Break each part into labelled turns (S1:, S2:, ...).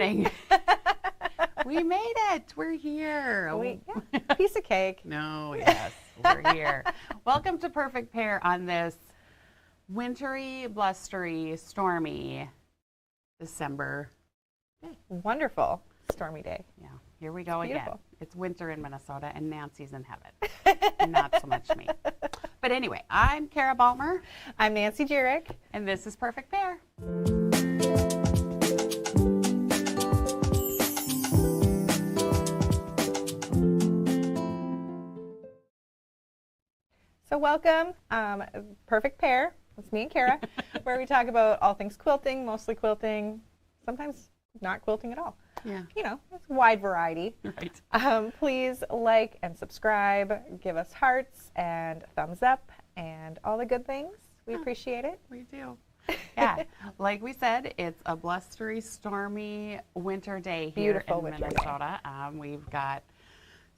S1: morning. We made it. We're here.
S2: Piece of cake.
S1: No, yes, we're here. Welcome to Perfect Pair on this wintry, blustery, stormy December day.
S2: Wonderful stormy day.
S1: Yeah, here we go again.
S2: Beautiful.
S1: It's winter in Minnesota and Nancy's in heaven. Not so much me. But anyway, I'm Kara Balmer.
S2: I'm Nancy Jirik.
S1: And this is Perfect Pair.
S2: So welcome, Perfect Pair. It's me and Kara, where we talk about all things quilting, mostly quilting, sometimes not quilting at all.
S1: Yeah.
S2: You know, it's a wide variety.
S1: Right.
S2: Please like and subscribe, give us hearts and thumbs up and all the good things. We appreciate it.
S1: We do. Yeah, like we said, it's a blustery, stormy winter day here
S2: Beautiful
S1: in
S2: winter
S1: Minnesota. We've got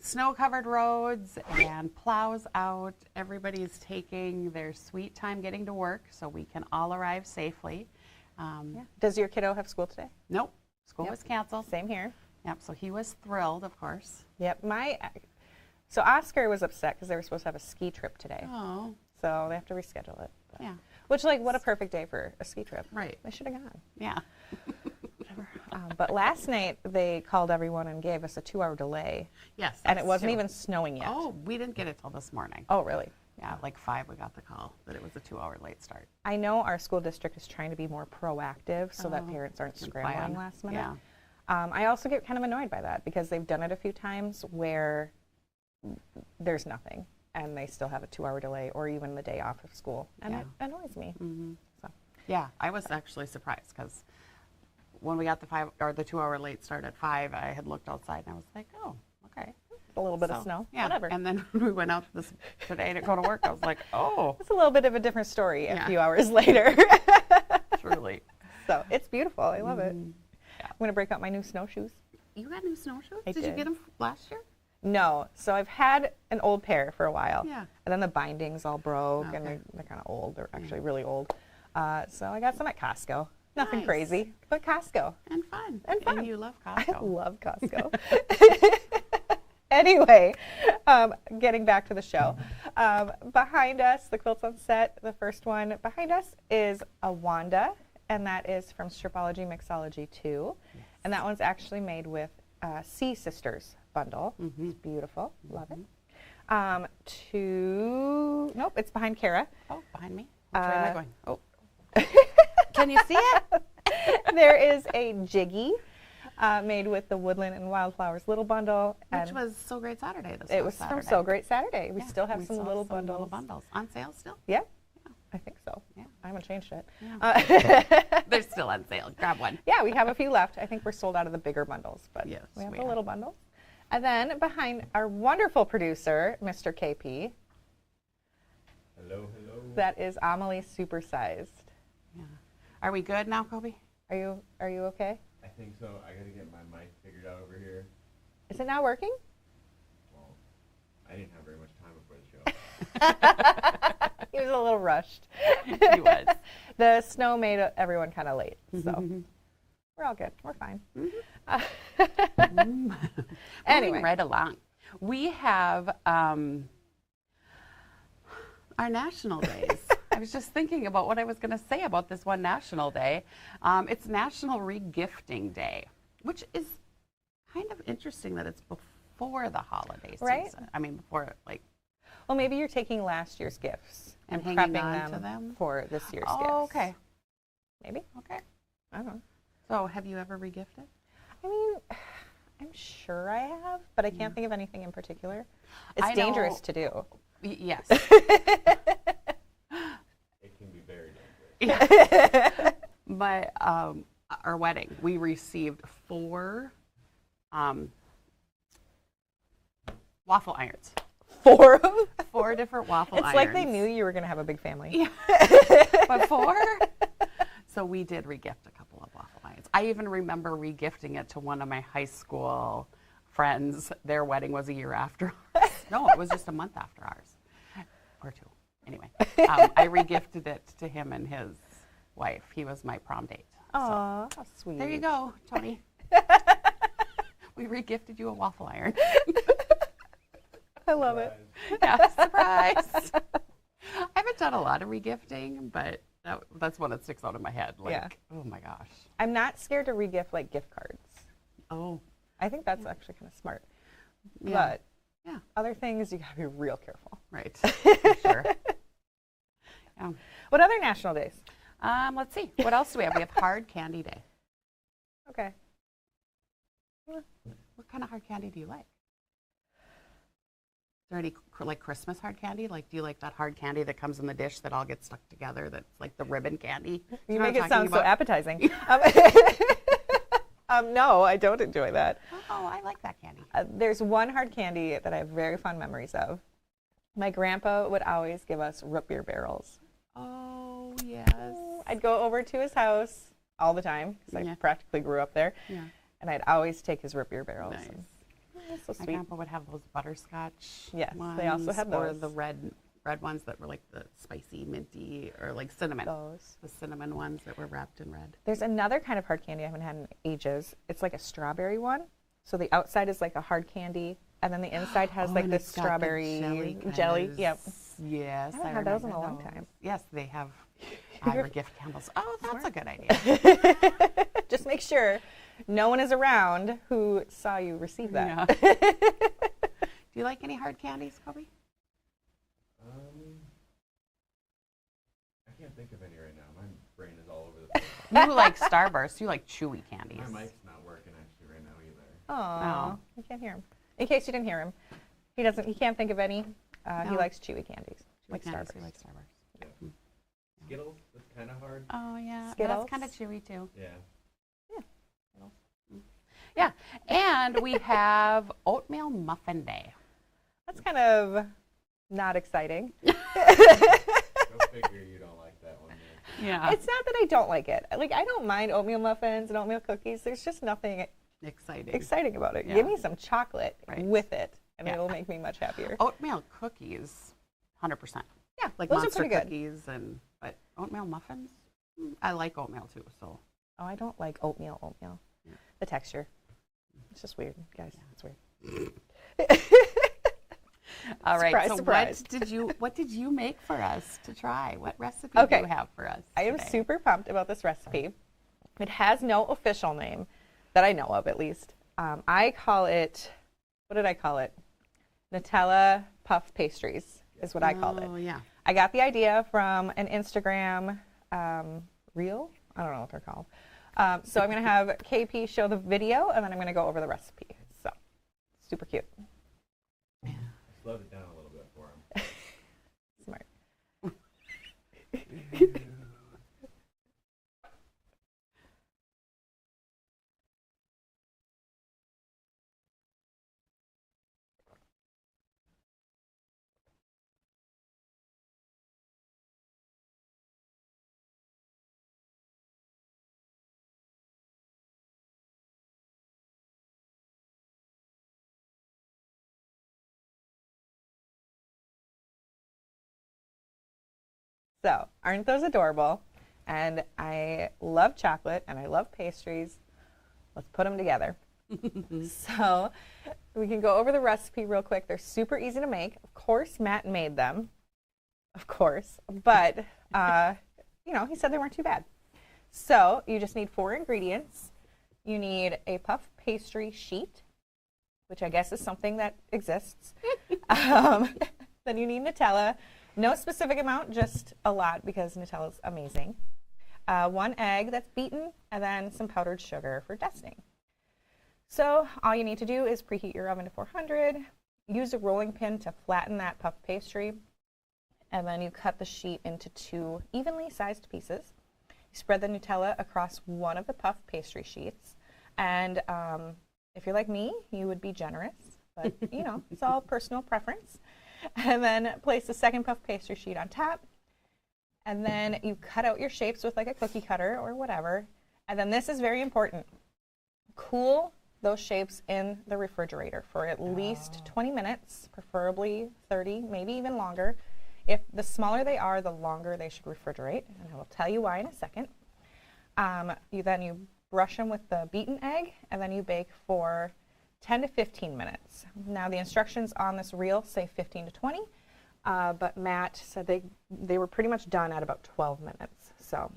S1: snow-covered roads and plows out. Everybody's taking their sweet time getting to work so we can all arrive safely.
S2: Yeah. Does your kiddo have school today?
S1: Nope. School was canceled.
S2: Same here.
S1: Yep, so he was thrilled, of course.
S2: Yep. So Oscar was upset because they were supposed to have a ski trip today.
S1: Oh.
S2: So they have to reschedule it. But.
S1: Yeah.
S2: Which, like, what a perfect day for a ski trip.
S1: Right.
S2: They should have gone.
S1: Yeah.
S2: Whatever. But last night they called everyone and gave us a 2-hour delay.
S1: Yes.
S2: And it wasn't even snowing yet.
S1: Oh, we didn't get it till this morning.
S2: Oh, really?
S1: Yeah, like 5 we got the call that it was a 2-hour late start.
S2: I know our school district is trying to be more proactive so that parents aren't scrambling last minute.
S1: Yeah.
S2: I also get kind of annoyed by that because they've done it a few times where there's nothing and they still have a 2-hour delay or even the day off of school. And it annoys me.
S1: Mm-hmm.
S2: So.
S1: Yeah, I was actually surprised because when we got the 2-hour late start at 5, I had looked outside and I was like, oh, okay.
S2: A little bit of snow.
S1: Yeah,
S2: whatever.
S1: and then when we went out today to go to work, I was like, oh.
S2: It's a little bit of a different story a few hours later.
S1: Truly.
S2: So it's beautiful. I love it.
S1: Yeah.
S2: I'm going to break out my new snowshoes.
S1: You got new snowshoes?
S2: I
S1: Did you get them last year?
S2: No. So I've had an old pair for a while.
S1: Yeah.
S2: And then the bindings all broke and
S1: Okay.
S2: they're kind of old. They're actually really old. So I got some at Costco. Nothing
S1: Nice.
S2: crazy, but Costco.
S1: And fun.
S2: And fun.
S1: And you love Costco.
S2: I love Costco. Anyway, getting back to the show. Behind us, the quilts on set, the first one behind us is a Wanda, and that is from Stripology, Mixology 2. Yes. And that one's actually made with Sea Sisters bundle.
S1: Mm-hmm.
S2: It's beautiful. Love it. Nope, it's behind Kara.
S1: Oh, behind me? Which way am I going? Oh.
S2: Can you see it? There is a Jiggy made with the Woodland and Wildflowers little bundle.
S1: Which was So Great Saturday this
S2: It was
S1: Saturday.
S2: from So Great Saturday. We
S1: Yeah,
S2: still have some little
S1: some
S2: bundles.
S1: little bundles. On sale still?
S2: Yeah, I think so.
S1: Yeah.
S2: I haven't changed it.
S1: Yeah. They're still on sale. Grab one.
S2: Yeah, we have a few left. I think we're sold out of the bigger bundles, but
S1: Yes,
S2: we have
S1: we
S2: the
S1: are.
S2: little bundles. And then behind our wonderful producer, Mr. KP,
S3: Hello, hello.
S2: that is Amalie supersized.
S1: Yeah. Are we good now, Kobe?
S2: Are you okay?
S3: I think so. I gotta get my mic figured out over here.
S2: Is it not working?
S3: Well, I didn't have very much time before the show.
S2: He was a little rushed.
S1: He was.
S2: The snow made everyone kind of late, so we're all good. We're fine. Anyway,
S1: Moving right along. We have our national days. I was just thinking about what I was going to say about this one national day. It's National Regifting Day, which is kind of interesting that it's before the holiday season.
S2: Right?
S1: I mean, before
S2: well, maybe you're taking last year's gifts and
S1: hanging
S2: prepping
S1: on
S2: them,
S1: to them
S2: for this year's gifts.
S1: Oh, okay.
S2: Maybe.
S1: Okay.
S2: I don't know.
S1: So, have you ever regifted?
S2: I mean, I'm sure I have, but I can't think of anything in particular. It's
S1: I
S2: dangerous
S1: know-
S2: to do.
S1: Yes.
S3: It can be very dangerous.
S1: But our wedding, we received 4 waffle irons.
S2: 4 of them?
S1: 4 different waffle irons.
S2: It's like they knew you were going to have a big family.
S1: Yeah. But 4? So we did regift a couple of waffle irons. I even remember regifting it to one of my high school friends. Their wedding was a year after ours. No, it was just a month after ours. Or 2. Anyway, I regifted it to him and his wife. He was my prom date.
S2: Aw, how sweet.
S1: There you go, Tony. We re-gifted you a waffle iron.
S2: I love it.
S1: Yeah, surprise. I haven't done a lot of regifting, but that's one that sticks out in my head. Like,
S2: Yeah.
S1: oh my gosh.
S2: I'm not scared to regift like gift cards.
S1: Oh.
S2: I think that's actually kind of smart.
S1: Yeah.
S2: But
S1: Yeah.
S2: other things, you gotta be real careful.
S1: Right. For sure. Yeah.
S2: What other national days?
S1: Let's see. What else do we have? We have Hard Candy Day.
S2: Okay.
S1: What kind of hard candy do you like? Is there any like Christmas hard candy? Like, do you like that hard candy that comes in the dish that all gets stuck together? That's like the ribbon candy.
S2: You make it sound so appetizing. No, I don't enjoy that.
S1: Oh, I like that candy.
S2: There's one hard candy that I have very fond memories of. My grandpa would always give us root beer barrels.
S1: Oh, yes.
S2: I'd go over to his house all the time because I practically grew up there.
S1: Yeah.
S2: And I'd always take his root beer barrels.
S1: Nice.
S2: And, so
S1: My
S2: sweet.
S1: grandpa would have those butterscotch
S2: Yes,
S1: ones,
S2: they also had
S1: or
S2: those.
S1: the red ones that were like the spicy minty, or like cinnamon.
S2: Those.
S1: The cinnamon ones that were wrapped in red.
S2: There's another kind of hard candy I haven't had in ages. It's like a strawberry one. So the outside is like a hard candy, and then the inside has like
S1: and
S2: this
S1: it's got the
S2: strawberry
S1: jelly.
S2: Yep.
S1: Yes,
S2: I haven't had those in a
S1: remember
S2: long
S1: those.
S2: time.
S1: Yes, they have gift candles. Oh, that's a good idea.
S2: Just make sure no one is around who saw you receive that.
S1: Yeah. Do you like any hard candies, Kobe?
S3: I can't think of any right now. My brain is all over the place.
S1: You like Starburst. You like chewy candies.
S3: My mic's not working actually right now either.
S2: Oh, I can't hear him. In case you didn't hear him, he can't think of any. He
S1: No.
S2: likes chewy candies,
S1: Chewy
S2: like
S1: candies,
S2: Starburst.
S1: you like Starburst.
S3: Yeah. Skittles, that's kind of hard.
S1: Oh, yeah.
S2: Skittles.
S1: That's kind of chewy, too.
S3: Yeah.
S1: Yeah. And we have Oatmeal Muffin Day.
S2: That's kind of not exciting.
S3: Go figure you don't like that one. Then.
S1: Yeah.
S2: It's not that I don't like it. Like, I don't mind oatmeal muffins and oatmeal cookies. There's just nothing
S1: exciting
S2: about it.
S1: Yeah.
S2: Give me some chocolate
S1: Right.
S2: with it, and
S1: Yeah.
S2: it'll make me much happier.
S1: Oatmeal cookies, 100%.
S2: Yeah,
S1: Like
S2: those are
S1: Monster
S2: pretty good.
S1: cookies, but oatmeal muffins, I like oatmeal, too, so.
S2: Oh, I don't like oatmeal.
S1: Yeah.
S2: The texture. It's just weird, guys. It's weird.
S1: All right.
S2: Surprise,
S1: So
S2: surprise.
S1: what did you make for us to try? What recipe
S2: Okay.
S1: do you have for us
S2: I am
S1: today?
S2: super pumped about this recipe. It has no official name that I know of, at least. I call it, what did I call it? Nutella Puff Pastries is what I called it.
S1: Oh, yeah.
S2: I got the idea from an Instagram reel. I don't know what they're called. So I'm going to have KP show the video, and then I'm going to go over the recipe. So, super cute.
S3: I slowed it down a little bit for him.
S2: Smart. So, aren't those adorable? And I love chocolate and I love pastries. Let's put them together. So, we can go over the recipe real quick. They're super easy to make. Of course, Matt made them. Of course. But, he said they weren't too bad. So, you just need 4 ingredients. You need a puff pastry sheet, which I guess is something that exists. Then you need Nutella. No specific amount, just a lot because Nutella's amazing. 1 egg that's beaten, and then some powdered sugar for dusting. So all you need to do is preheat your oven to 400, use a rolling pin to flatten that puff pastry, and then you cut the sheet into 2 evenly sized pieces. You spread the Nutella across one of the puff pastry sheets, and if you're like me, you would be generous, but it's all personal preference. And then place the second puff pastry sheet on top. And then you cut out your shapes with like a cookie cutter or whatever. And then this is very important. Cool those shapes in the refrigerator for at least 20 minutes, preferably 30, maybe even longer. If the smaller they are, the longer they should refrigerate. And I will tell you why in a second. You brush them with the beaten egg, and then you bake for 10 to 15 minutes. Now the instructions on this reel say 15 to 20, but Matt said they were pretty much done at about 12 minutes. So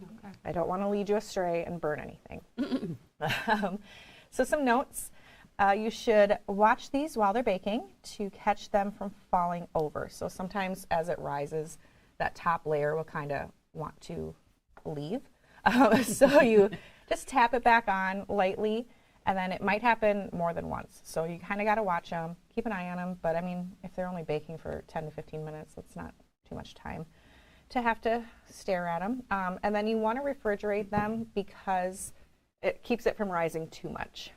S2: I don't want to lead you astray and burn anything. So some notes. You should watch these while they're baking to catch them from falling over. So sometimes as it rises, that top layer will kind of want to leave. So you just tap it back on lightly, and then it might happen more than once. So you kind of got to watch them, keep an eye on them. But I mean, if they're only baking for 10 to 15 minutes, that's not too much time to have to stare at them. And then you want to refrigerate them because it keeps it from rising too much.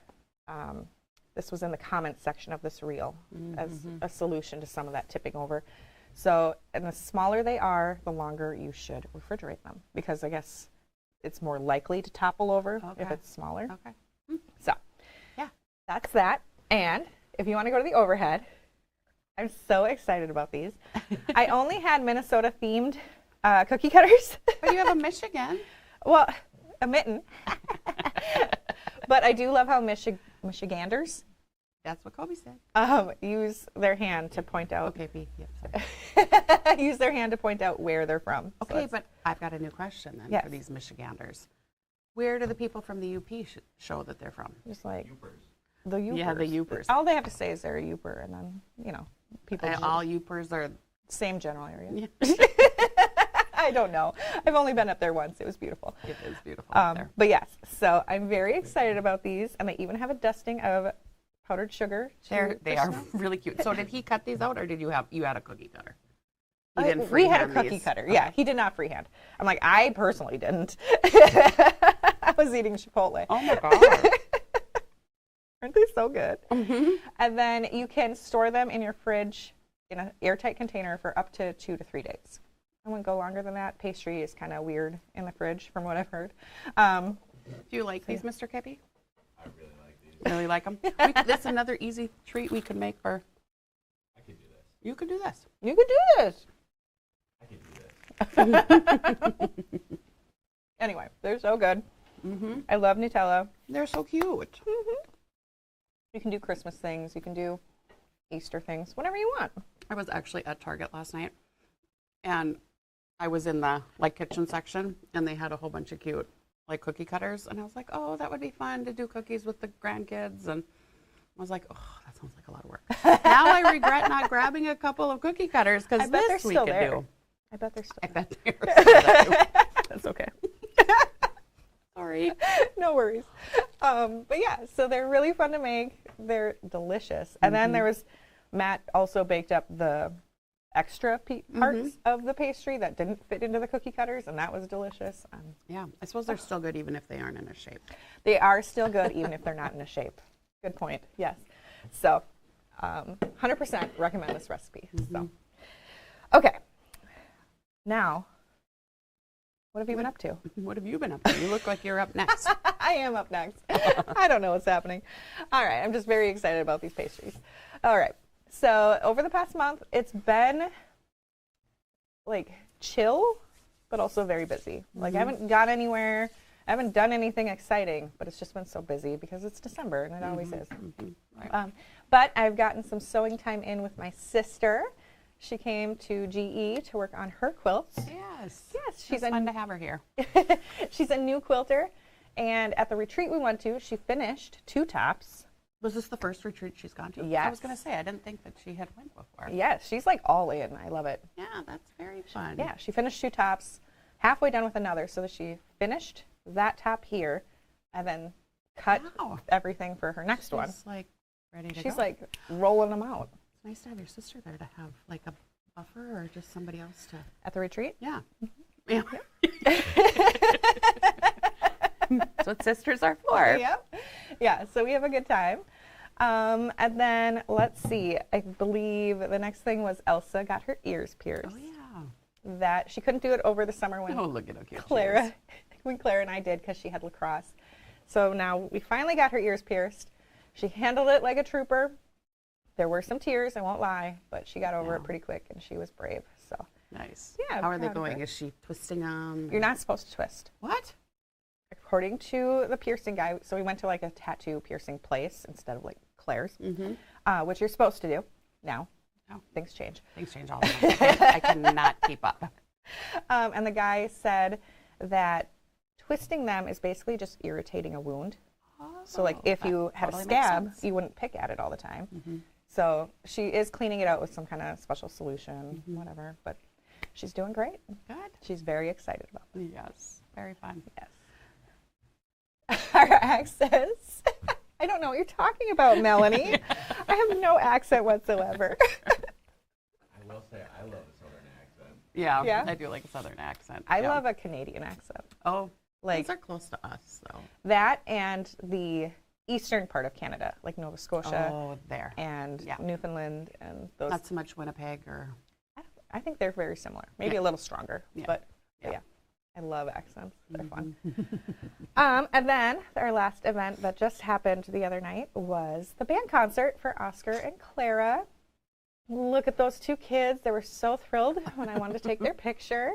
S2: This was in the comments section of this reel as a solution to some of that tipping over. So, and the smaller they are, the longer you should refrigerate them, because I guess it's more likely to topple over if it's smaller.
S1: Okay.
S2: So,
S1: yeah,
S2: that's that. And if you want to go to the overhead, I'm so excited about these. I only had Minnesota themed cookie cutters.
S1: But you have a Michigan.
S2: Well, a mitten. But I do love how Michiganders
S1: That's what Kobe said.
S2: use their hand to point out.
S1: Okay, B. Yep, sorry.
S2: Use their hand to point out where they're from.
S1: Okay,
S2: So
S1: but I've got a new question then
S2: Yes.
S1: for these Michiganders. Where do the people from the UP show that they're from?
S2: just like
S3: Youpers.
S2: the Youpers.
S1: Yeah, the Youpers.
S2: All they have to say is they're a Youper, and then people.
S1: All Youpers are.
S2: Same general area.
S1: Yeah.
S2: I don't know. I've only been up there once. It was beautiful.
S1: It is beautiful up there.
S2: But yes, so I'm very excited about these, and they even have a dusting of powdered sugar.
S1: They are really cute. So did he cut these out, or did you had a cookie cutter? He didn't
S2: We had a
S1: freehand
S2: cookie
S1: these?
S2: cutter.
S1: Okay.
S2: Yeah, he did not freehand. I'm like, I personally didn't. I was eating Chipotle.
S1: Oh my god.
S2: Aren't they so good?
S1: Mm-hmm.
S2: And then you can store them in your fridge in an airtight container for up to 2 to 3 days. I wouldn't go longer than that. Pastry is kind of weird in the fridge, from what I've heard.
S1: Do you like these, Mr. Kippy?
S3: I really like these.
S1: Really like them? That's another easy treat we could make for.
S3: I could do this.
S1: You could do this.
S2: You could do this.
S3: I could do this.
S2: Anyway, they're so good.
S1: Mm-hmm.
S2: I love Nutella.
S1: They're so cute.
S2: You can do Christmas things. You can do Easter things, whatever you want.
S1: I was actually at Target last night, and I was in the kitchen section, and they had a whole bunch of cute cookie cutters, and I was like, oh, that would be fun to do cookies with the grandkids, and I was like, oh, that sounds like a lot of work. Now I regret not grabbing a couple of cookie cutters, because this we could do.
S2: I bet they're still
S1: I bet they're still there.
S2: That's okay.
S1: Sorry.
S2: No worries. But yeah, so they're really fun to make. They're delicious. And then there was, Matt also baked up the extra parts of the pastry that didn't fit into the cookie cutters, and that was delicious.
S1: Yeah, I suppose they're still good even if they aren't in a shape.
S2: They are still good even if they're not in a shape. Good point. Yes. So 100% recommend this recipe. So, okay. Now, what have you been up to?
S1: What have you been up to? You look like you're up next.
S2: I am up next. I don't know what's happening. All right, I'm just very excited about these pastries. All right, so over the past month, it's been chill, but also very busy. I haven't gone anywhere. I haven't done anything exciting, but it's just been so busy because it's December, and it always is.
S1: Right.
S2: But I've gotten some sewing time in with my sister. She came to GE to work on her quilts.
S1: Yes.
S2: Yes,
S1: She's fun to have her here.
S2: She's a new quilter, and at the retreat we went to, she finished 2 tops.
S1: Was this the first retreat she's gone to?
S2: Yes.
S1: I was going to say, I didn't think that she had went before.
S2: Yes, she's all in. I love it.
S1: Yeah, that's very fun.
S2: Yeah, she finished 2 tops, halfway done with another, so that she finished that top here, and then cut everything for her next one.
S1: She's ready to go.
S2: She's rolling them out.
S1: It's nice to have your sister there to have a buffer or just somebody else to.
S2: At the retreat?
S1: Yeah. Yeah. That's what sisters are for.
S2: Yep. Yeah, so we have a good time. And then, let's see, I believe the next thing was Elsa got her ears pierced.
S1: Oh, yeah.
S2: That she couldn't do it over the summer when
S1: Look at how cute
S2: Clara and I did because she had lacrosse. So now we finally got her ears pierced. She handled it like a trooper. There were some tears, I won't lie, but she got over it pretty quick, and she was brave. So
S1: Nice.
S2: Yeah,
S1: How are they
S2: proud of
S1: going?
S2: her.
S1: Is she twisting them?
S2: you're not supposed to twist.
S1: What?
S2: according to the piercing guy, so we went to like a tattoo piercing place instead of like Claire's, which you're supposed to do now.
S1: Oh.
S2: Things change.
S1: Things change all the time. I cannot keep up.
S2: And the guy said that twisting them is basically just irritating a wound. So like if you had a scab, you wouldn't pick at it all the time. So she is cleaning it out with some kind of special solution, whatever. But she's doing great.
S1: Good.
S2: She's very excited about it.
S1: Yes. Very fun.
S2: Yes. Our accents. I don't know what you're talking about, Melanie. I have no accent whatsoever.
S3: I will say I love a Southern accent.
S1: Yeah, I do like a Southern accent.
S2: I love a Canadian accent.
S1: Oh,
S2: like
S1: those are close to us, though.
S2: That and the eastern part of Canada, like Nova Scotia.
S1: Oh, there.
S2: And Newfoundland and those.
S1: Not so much Winnipeg or.
S2: I think they're very similar. Maybe a little stronger, but yeah. I love accents. They're fun. And then our last event that just happened the other night was the band concert for Oscar and Clara. Look at those two kids. They were so thrilled when I wanted to take their picture.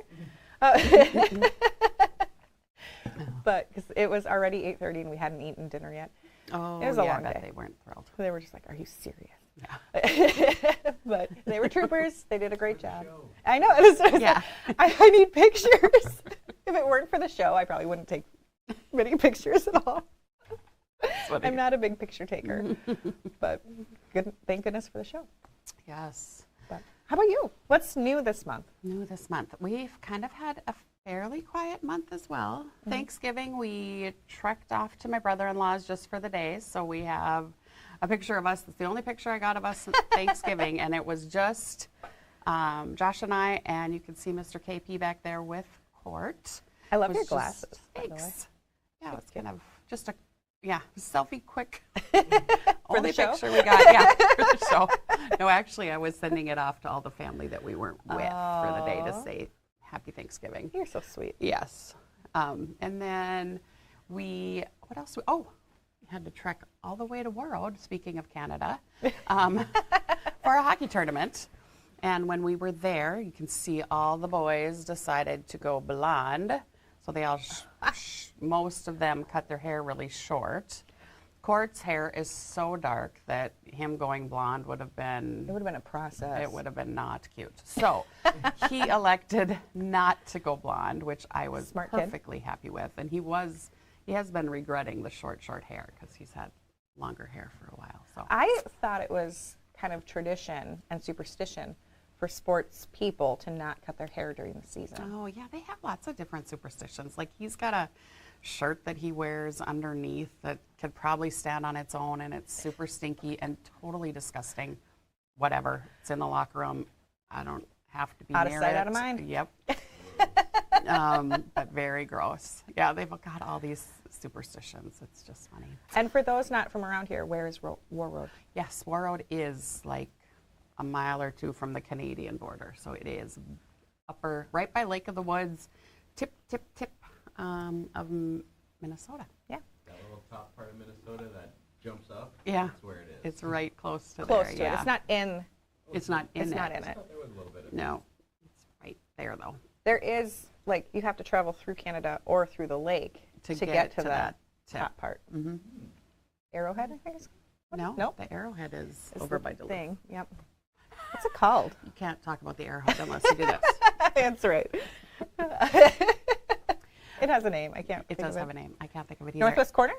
S2: But because it was already 8:30 and we hadn't eaten dinner yet.
S1: Oh,
S2: it was a long day.
S1: They weren't thrilled.
S2: They were just like, "Are you serious?"
S1: Yeah.
S2: But they were troopers. They did a great job. I know. I need pictures. If it weren't for the show, I probably wouldn't take many pictures at all. I'm not a big picture taker, but thank goodness for the show.
S1: Yes.
S2: But how about you? What's new this month?
S1: New this month. We've kind of had a fairly quiet month as well. Thanksgiving, we trekked off to my brother-in-law's just for the day, so we have a picture of us. It's the only picture I got of us at Thanksgiving, and it was just Josh and I, and you can see Mr. KP back there with Court.
S2: I love your glasses.
S1: Thanks. Yeah, it's kind of just a selfie quick.
S2: For
S1: only
S2: the show?
S1: Picture we got, for the show. No, actually, I was sending it off to all the family that we weren't with for the day to say Happy Thanksgiving.
S2: You're so sweet.
S1: Yes. And then what else? We had to trek all the way to Warroad, speaking of Canada, for a hockey tournament. And when we were there, you can see all the boys decided to go blonde. So they all, most of them cut their hair really short. Court's hair is so dark that him going blonde would have been...
S2: It would have been a process.
S1: It would have been not cute. So he elected not to go blonde, which I was perfectly happy with. And he has been regretting the short hair because he's had longer hair for a while. So
S2: I thought it was kind of tradition and superstition for sports people to not cut their hair during the season.
S1: Oh, yeah, they have lots of different superstitions. Like he's got a shirt that he wears underneath that could probably stand on its own, and it's super stinky and totally disgusting. Whatever. It's in the locker room. I don't have to be
S2: out of
S1: near
S2: sight,
S1: it.
S2: out of mind.
S1: Yep. But very gross. Yeah, they've got all these superstitions. It's just funny.
S2: And for those not from around here, where is Warroad?
S1: Yes, Warroad is like a mile or two from the Canadian border. So it is right by Lake of the Woods, tip of Minnesota.
S2: Yeah.
S3: That little top part of Minnesota that jumps up.
S1: Yeah.
S3: That's where it is.
S1: It's right close to
S2: Close
S1: there.
S2: to it. It's not in.
S1: It's not in it.
S3: I thought there was a little bit of
S1: No, it's right there though.
S2: There is, like, you have to travel through Canada or through the lake to get to that top part.
S1: Mm-hmm.
S2: Arrowhead, I think it's called?
S1: No, the Arrowhead is over by Duluth.
S2: Thing. Yep. What's it called?
S1: You can't talk about the Arrowhead unless you do this.
S2: That's right. It has a name. I can't.
S1: It does have a name. I can't think of it either.
S2: Northwest Corner?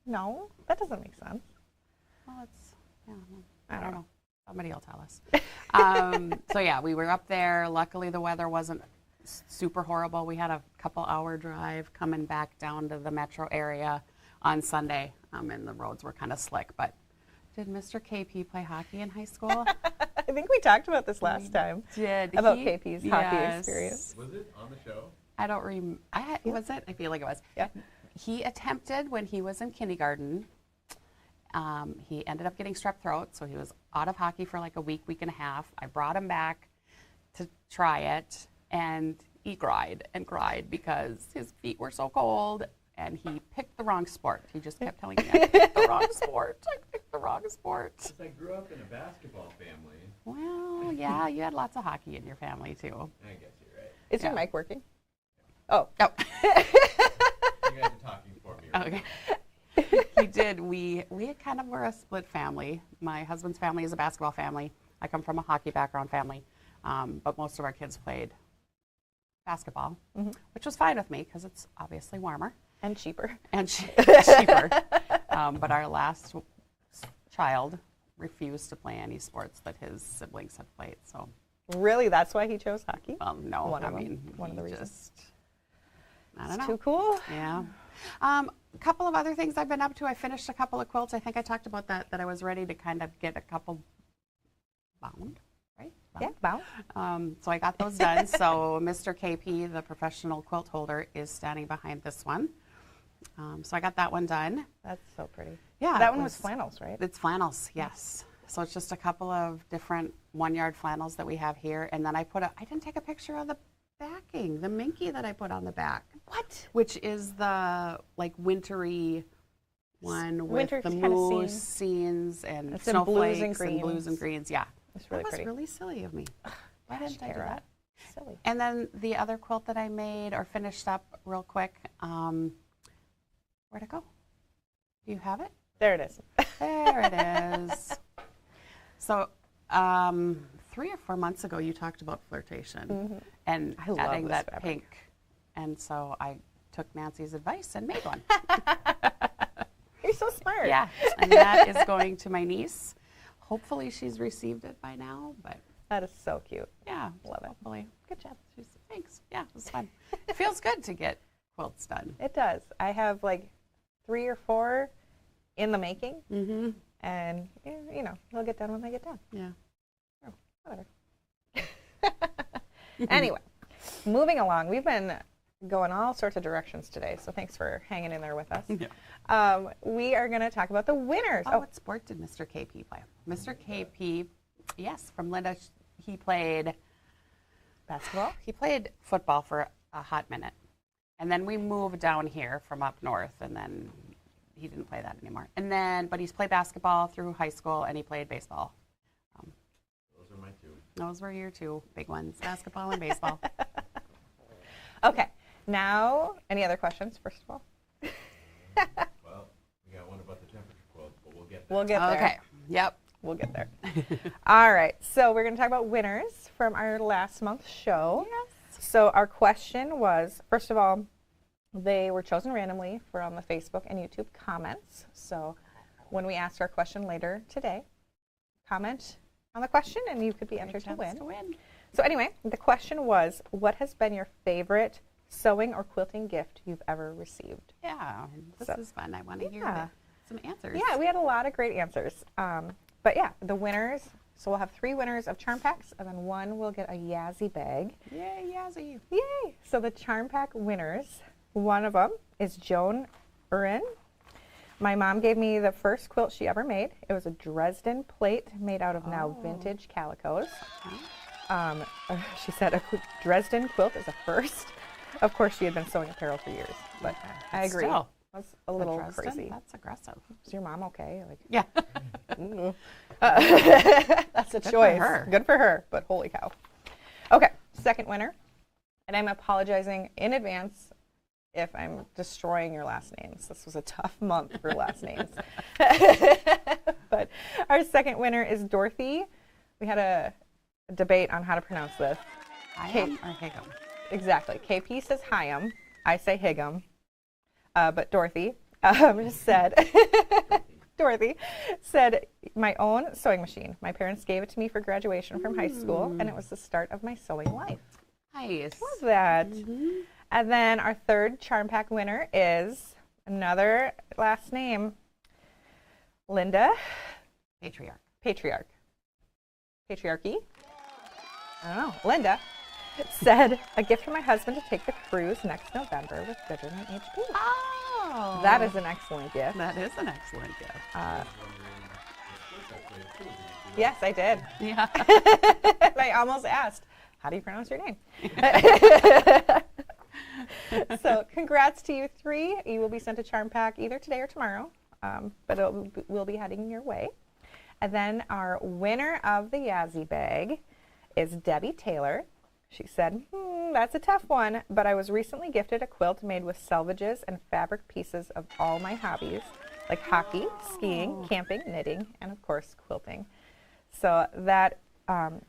S2: No, that doesn't make sense.
S1: Well, I don't know. Somebody will tell us. So yeah, we were up there. Luckily, the weather wasn't super horrible. We had a couple-hour drive coming back down to the metro area on Sunday, and the roads were kind of slick. But did Mr. KP play hockey in high school?
S2: I think we talked about this last time. About KP's hockey experience.
S3: Was it on the show?
S1: I don't remember. Was it? I feel like it was.
S2: Yeah.
S1: He attempted when he was in kindergarten. He ended up getting strep throat, so he was out of hockey for like a week and a half. I brought him back to try it, and he cried and cried because his feet were so cold, and he picked the wrong sport. He just kept telling me, I picked the wrong sport. I picked the wrong sport.
S3: I grew up in a basketball family.
S1: Well, yeah, you had lots of hockey in your family, too.
S3: I guess you're right.
S2: Is your mic working? Oh.
S1: Oh.
S3: You guys are talking here.
S1: Okay. He did. We kind of were a split family. My husband's family is a basketball family. I come from a hockey background family, but most of our kids played basketball, which was fine with me because it's obviously warmer.
S2: And cheaper.
S1: And cheaper. But our last child refused to play any sports that his siblings had played. So
S2: Really? That's why he chose hockey?
S1: no,
S2: One
S1: I
S2: of them.
S1: mean,
S2: One of the
S1: he
S2: reasons.
S1: just, I don't
S2: It's
S1: know.
S2: too cool.
S1: Yeah. A couple of other things I've been up to. I finished a couple of quilts. I think I talked about that I was ready to kind of get a couple bound, right?
S2: Yeah, bound.
S1: So I got those done. So Mr. KP, the professional quilt holder, is standing behind this one. So I got that one done.
S2: That's so pretty.
S1: Yeah.
S2: That one was flannels, right?
S1: It's flannels, yes. So it's just a couple of different 1-yard flannels that we have here. And then I didn't take a picture of the backing, the minky that I put on the back.
S2: What?
S1: Which is the like wintry one with
S2: Winter
S1: the
S2: kinda
S1: moose
S2: scene.
S1: scenes and
S2: It's in blues
S1: snowflakes
S2: and
S1: and blues
S2: greens.
S1: and greens. Yeah.
S2: It's really
S1: That was
S2: pretty.
S1: really silly of me. Why didn't I do
S2: Kara.
S1: that?
S2: Silly.
S1: And then the other quilt that I made or finished up real quick, where'd it go? Do you have it?
S2: There it is.
S1: There it is. So 3 or 4 months ago, you talked about flirtation and
S2: I love
S1: adding
S2: this
S1: that
S2: fabric.
S1: pink. And so I took Nancy's advice and made one.
S2: You're so smart.
S1: Yeah, and that is going to my niece. Hopefully she's received it by now, but
S2: That is so cute.
S1: yeah,
S2: Love it.
S1: hopefully.
S2: Good job.
S1: Thanks. Yeah, it was fun. It feels good to get quilts done.
S2: It does. I have like 3 or 4 in the making,
S1: Mm-hmm.
S2: and you know, they'll get done when they get done.
S1: Yeah.
S2: Whatever. Anyway, moving along. We've been going all sorts of directions today, so thanks for hanging in there with us.
S1: Yeah.
S2: We are going to talk about the winners.
S1: Oh, what sport did Mr. KP play? Mr. KP, yes, from Lynda, he played
S2: Basketball?
S1: He played football for a hot minute. And then we moved down here from up north, and then he didn't play that anymore. And then, but he's played basketball through high school, and he played baseball.
S3: Those are my 2.
S1: Those were your 2 big ones, basketball and baseball.
S2: Okay. Now, any other questions, first of all?
S3: Well, we got one about the temperature quilt, but we'll get there.
S2: We'll get there.
S1: Okay, yep.
S2: We'll get there. All right. So we're going to talk about winners from our last month's show.
S1: Yes.
S2: So our question was, first of all, they were chosen randomly from the Facebook and YouTube comments. So when we ask our question later today, comment on the question and you could be entered to win. So anyway, the question was, what has been your favorite sewing or quilting gift you've ever received?
S1: Yeah, this
S2: So-
S1: is fun. I want to hear
S2: Yeah.
S1: some answers.
S2: Yeah, we had a lot of great answers. But yeah, the winners, so we'll have 3 winners of charm packs, and then 1 will get a Yazzie bag.
S1: Yay, Yazzie.
S2: Yay! So the charm pack winners, one of them is Joan Uhren. My mom gave me the first quilt she ever made. It was a Dresden plate made out of now vintage calicos. She said a Dresden quilt is a first. Of course, she had been sewing apparel for years, but I agree.
S1: Still,
S2: That's a little
S1: Dresden,
S2: crazy.
S1: That's aggressive.
S2: Is your mom okay? Like,
S1: Yeah.
S2: that's a
S1: Good for
S2: choice.
S1: her.
S2: Good for her, but holy cow. Okay, second winner. And I'm apologizing in advance if I'm destroying your last names. This was a tough month for last names. But our second winner is Dorthy. We had a debate on how to pronounce this.
S1: Highum or Highum?
S2: Exactly. KP says Highum. I say Highum. But Dorothy said, Dorothy said, my own sewing machine. My parents gave it to me for graduation from high school, and it was the start of my sewing life.
S1: Nice.
S2: Love that. And then our third charm pack winner is another last name, Lynda
S1: Patriarche.
S2: Patriarche. Patriarchy? I don't know. Lynda said, a gift for my husband to take the cruise next November with Vision and HP.
S1: Oh.
S2: That is an excellent gift.
S1: That is an excellent gift.
S2: Yes, I did.
S1: Yeah.
S2: I almost asked, how do you pronounce your name? So congrats to you 3. You will be sent a charm pack either today or tomorrow, but it will be heading your way. And then our winner of the Yazzie bag is Debbie Taylor. She said, that's a tough one, but I was recently gifted a quilt made with selvages and fabric pieces of all my hobbies, like hockey, skiing, camping, knitting, and of course, quilting. So that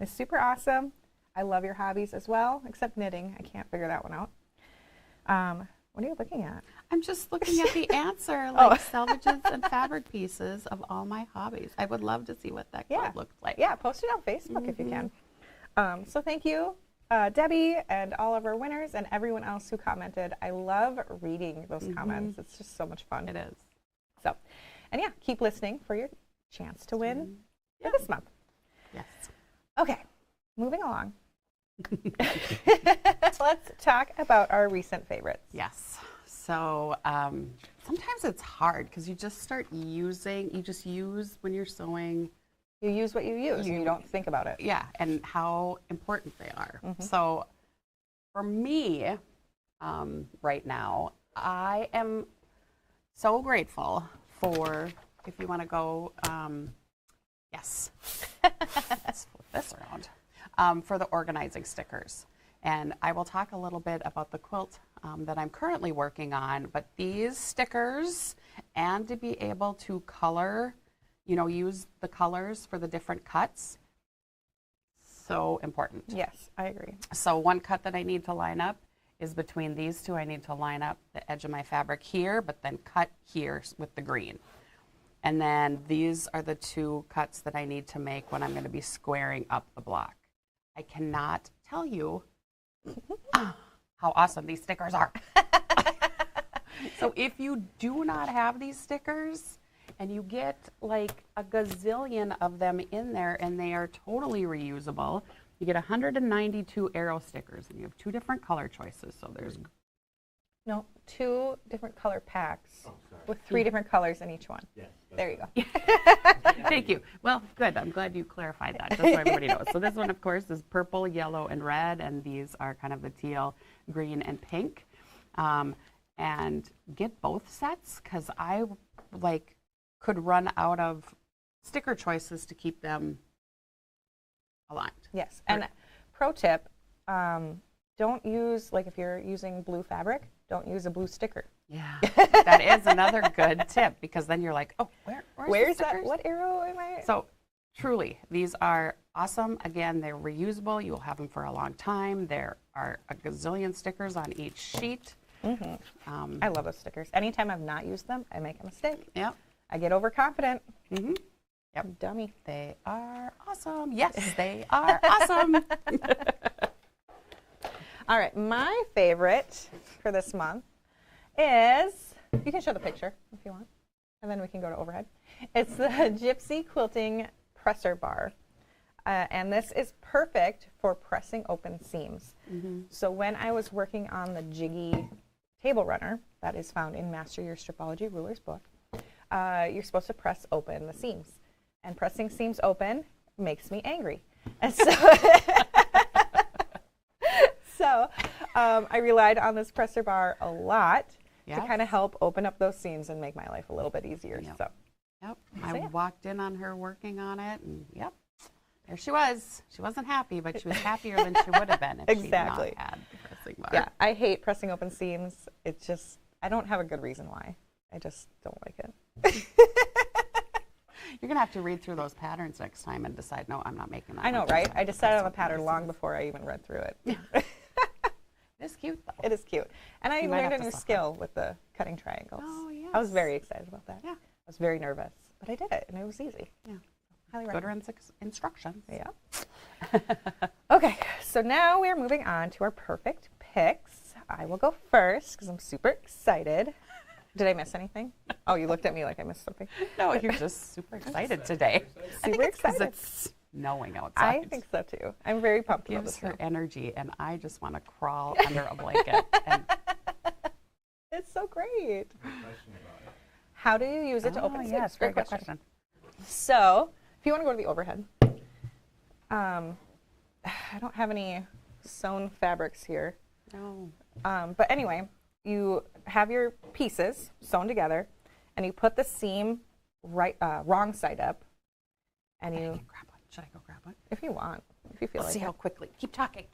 S2: is super awesome. I love your hobbies as well, except knitting. I can't figure that one out. What are you looking at?
S1: I'm just looking at the answer, like selvages and fabric pieces of all my hobbies. I would love to see what that quilt looked like.
S2: Yeah, post it on Facebook if you can. So thank you, Debbie, and all of our winners, and everyone else who commented. I love reading those comments. It's just so much fun.
S1: It is.
S2: So, and yeah, keep listening for your chance to win for this month.
S1: Yes.
S2: Okay, moving along. Let's talk about our recent favorites.
S1: Yes. So sometimes it's hard because you just start using, you just use when you're sewing.
S2: You use what you use and you don't think about it.
S1: Yeah, and how important they are. So for me, right now, I am so grateful for, if you want to go, yes, let's flip this around. For the organizing stickers. And I will talk a little bit about the quilt that I'm currently working on, but these stickers, and to be able to color, you know, use the colors for the different cuts, so important.
S2: Yes, I agree.
S1: So one cut that I need to line up is between these two. I need to line up the edge of my fabric here, but then cut here with the green. And then these are the two cuts that I need to make when I'm going to be squaring up the block. I cannot tell you how awesome these stickers are. So if you do not have these stickers and you get like a gazillion of them in there and they are totally reusable, you get 192 arrow stickers and you have 2 different color choices. So there's
S2: 2 different color packs with 3 different colors in each one.
S3: Yes,
S2: there you go.
S1: Thank you. Well, good. I'm glad you clarified that, just so everybody knows. So this one, of course, is purple, yellow, and red, and these are kind of the teal, green, and pink. And get both sets, because I could run out of sticker choices to keep them aligned.
S2: Yes, and pro tip, don't use, like if you're using blue fabric, don't use a blue sticker.
S1: Yeah, that is another good tip, because then you're like, oh, where's
S2: that? What arrow am I?
S1: So truly, these are awesome. Again, they're reusable. You will have them for a long time. There are a gazillion stickers on each sheet.
S2: I love those stickers. Anytime I've not used them, I make a mistake.
S1: Yep.
S2: I get overconfident.
S1: Yep.
S2: Dummy.
S1: They are awesome. Yes, they are awesome.
S2: All right, my favorite for this month is, you can show the picture if you want, and then we can go to overhead. It's the Gypsy Quilting Presser Bar, and this is perfect for pressing open seams. So when I was working on the Jiggy table runner, that is found in Master Your Stripology Ruler's book, you're supposed to press open the seams, and pressing seams open makes me angry. And so I relied on this presser bar a lot to kind of help open up those seams and make my life a little bit easier.
S1: I walked in on her working on it, and there she was. She wasn't happy, but she was happier than she would have been if she had not had the pressing bar.
S2: Yeah, I hate pressing open seams. It's just, I don't have a good reason why. I just don't like it.
S1: You're going to have to read through those patterns next time and decide, no, I'm not making that.
S2: I know, right? I decided on the pattern long before I even read through it.
S1: It's cute, though.
S2: It is cute. And I learned a new skill with the cutting triangles.
S1: Oh, yes.
S2: I was very excited about that.
S1: Yeah.
S2: I was very nervous, but I did it, and it was easy.
S1: Yeah.
S2: Highly
S1: Go to
S2: recommend.
S1: instructions.
S2: Yeah. Okay, so now we're moving on to our perfect picks. I will go first because I'm super excited. Did I miss anything? Oh, you looked at me like I missed something.
S1: No, you're just super excited today. I think it's because it's snowing outside.
S2: I think so too. I'm very pumped about
S1: Gives
S2: this.
S1: her energy, and I just want to crawl under a blanket. And
S2: it's so great. How do you use it to open seams?
S1: Yes,
S2: Great
S1: good
S2: question. So, if you want to go to the overhead, I don't have any sewn fabrics here.
S1: No.
S2: But anyway, you have your pieces sewn together, and you put the seam wrong side up, and you
S1: Should I go grab one?
S2: if you want, if you feel
S1: Let's
S2: like
S1: see how quickly. Keep talking.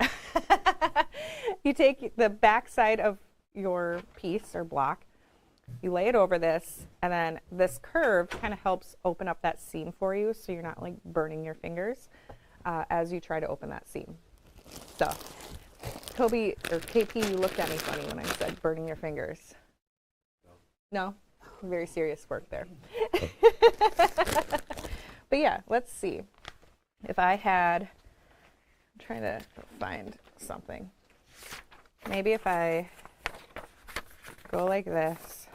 S2: You take the back side of your piece or block, you lay it over this, and then this curve kind of helps open up that seam for you so you're not like burning your fingers as you try to open that seam. So, Kobe or KP, you looked at me funny when I said burning your fingers. No? Very serious work there. But yeah, let's see. If I had, I'm trying to find something. Maybe if I go like this,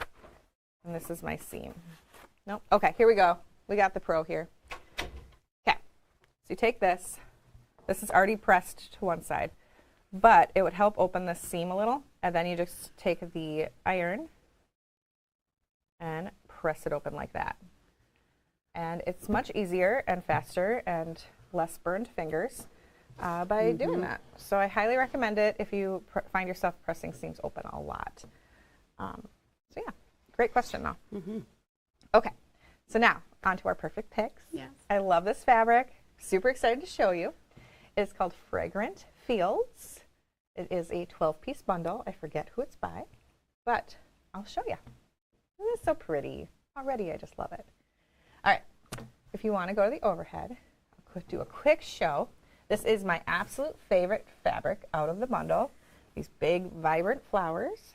S2: and this is my seam. Nope. Okay, here we go. We got the pro here. Okay, so you take this. This is already pressed to one side, but it would help open this seam a little, and then you just take the iron and press it open like that. And it's much easier and faster and less burned fingers by doing that. So I highly recommend it if you find yourself pressing seams open a lot. So yeah, great question though. Okay, so now on to our perfect picks.
S1: Yes.
S2: I love this fabric. Super excited to show you. It's called Fragrant Fields. It is a 12-piece bundle. I forget who it's by, but I'll show you. It is so pretty. Already I just love it. All right, if you want to go to the overhead, I'll do a quick show. This is my absolute favorite fabric out of the bundle. These big, vibrant flowers.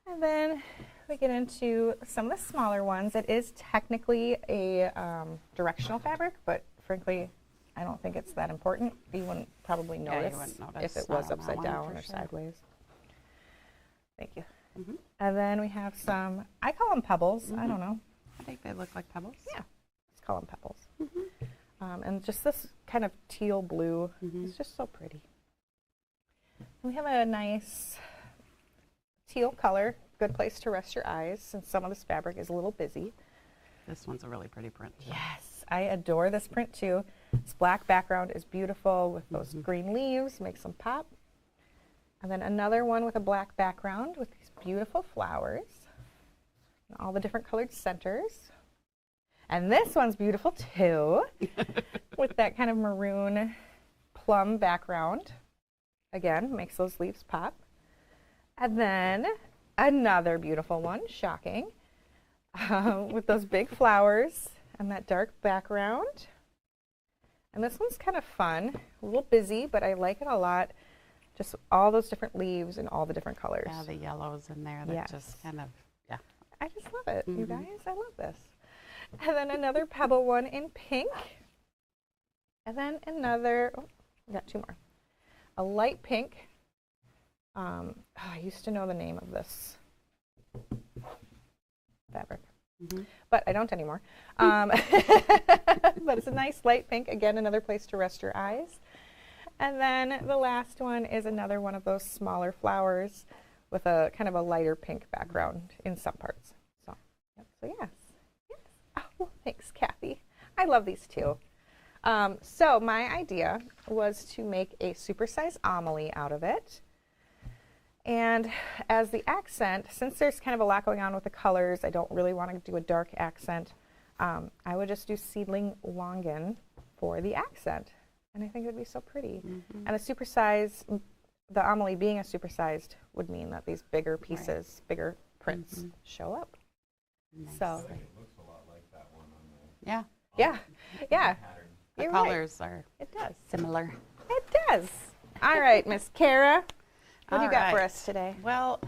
S2: And then we get into some of the smaller ones. It is technically a directional fabric, but frankly, I don't think it's that important. You wouldn't probably notice, if it was upside down or sideways. Thank you. And then we have some, I call them pebbles. I don't know.
S1: I think they look like pebbles.
S2: Yeah, let's call them pebbles. And just this kind of teal blue. It's just so pretty. And we have a nice teal color. Good place to rest your eyes since some of this fabric is a little busy.
S1: This one's a really pretty print.
S2: Yes, I adore this print too. This black background is beautiful with those green leaves, makes them pop. And then another one with a black background with these beautiful flowers. And all the different colored centers. And this one's beautiful too, with that kind of maroon plum background. Again, makes those leaves pop. And then another beautiful one, shocking, with those big flowers and that dark background. And this one's kind of fun, a little busy, but I like it a lot. Just all those different leaves and all the different colors.
S1: Yeah, the yellows in there that just kind of, yeah.
S2: I just love it, you guys. I love this. And then another pebble one in pink. And then another, oh, we got two more. A light pink. I used to know the name of this fabric, but I don't anymore. But it's a nice light pink. Again, another place to rest your eyes. And then the last one is another one of those smaller flowers with a kind of a lighter pink background in some parts. So, so yes. Oh, well, thanks, Kathy. I love these too. So my idea was to make a supersized Amalie out of it. And as the accent, since there's kind of a lot going on with the colors, I don't really want to do a dark accent. I would just do Seedling Longan for the accent. And I think it would be so pretty. And a supersized, the Amalie being a supersized would mean that these bigger pieces, bigger prints show up.
S1: Nice.
S2: So
S3: It looks a lot like that one on the
S1: Yeah,
S2: yeah.
S3: pattern.
S1: the
S2: You're right.
S1: colors are
S2: It does.
S1: similar.
S2: It does. All right, Miss Kara, what do you
S1: All
S2: got for
S1: right.
S2: us today?
S1: Well,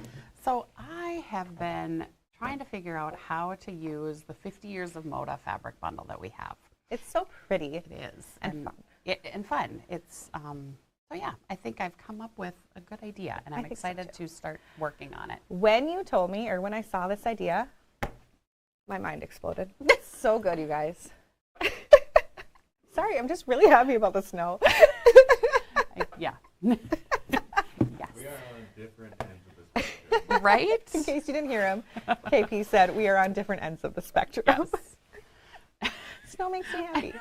S1: so I have been trying to figure out how to use the 50 Years of Moda fabric bundle that we have.
S2: It's so pretty.
S1: It is.
S2: And fun.
S1: And fun. It's, so yeah, I think I've come up with a good idea, and I'm
S2: think so,
S1: excited
S2: too.
S1: to start working on it.
S2: When you told me, or when I saw this idea, my mind exploded. So good, you guys. Sorry, I'm just really happy about the snow.
S1: Yeah.
S3: We are on different ends of the spectrum.
S1: Right?
S2: In case you didn't hear him, KP said we are on different ends of the spectrum.
S1: Yes.
S2: Snow makes me happy.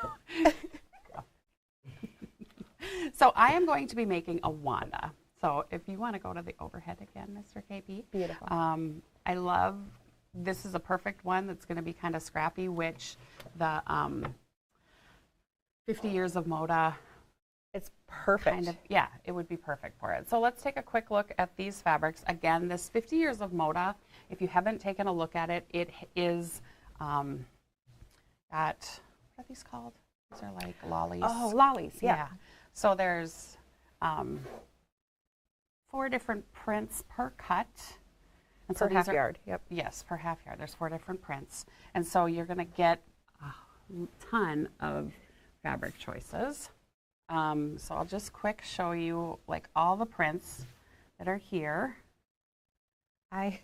S1: So I am going to be making a Wanda. So if you want to go to the overhead again, Mr. KP.
S2: Beautiful.
S1: I love, this is a perfect one that's going to be kind of scrappy, which the 50 years of Moda.
S2: It's perfect.
S1: Kind of, yeah, it would be perfect for it. So let's take a quick look at these fabrics. Again, this 50 years of Moda, if you haven't taken a look at it, it is got, what are these called? These are like lollies.
S2: Oh, lollies, yeah.
S1: So there's 4 different prints per cut. And so
S2: Per half yard, yep.
S1: Yes, per half yard. There's 4 different prints. And so you're going to get a ton of fabric choices. So I'll just quick show you like all the prints that are here.
S2: I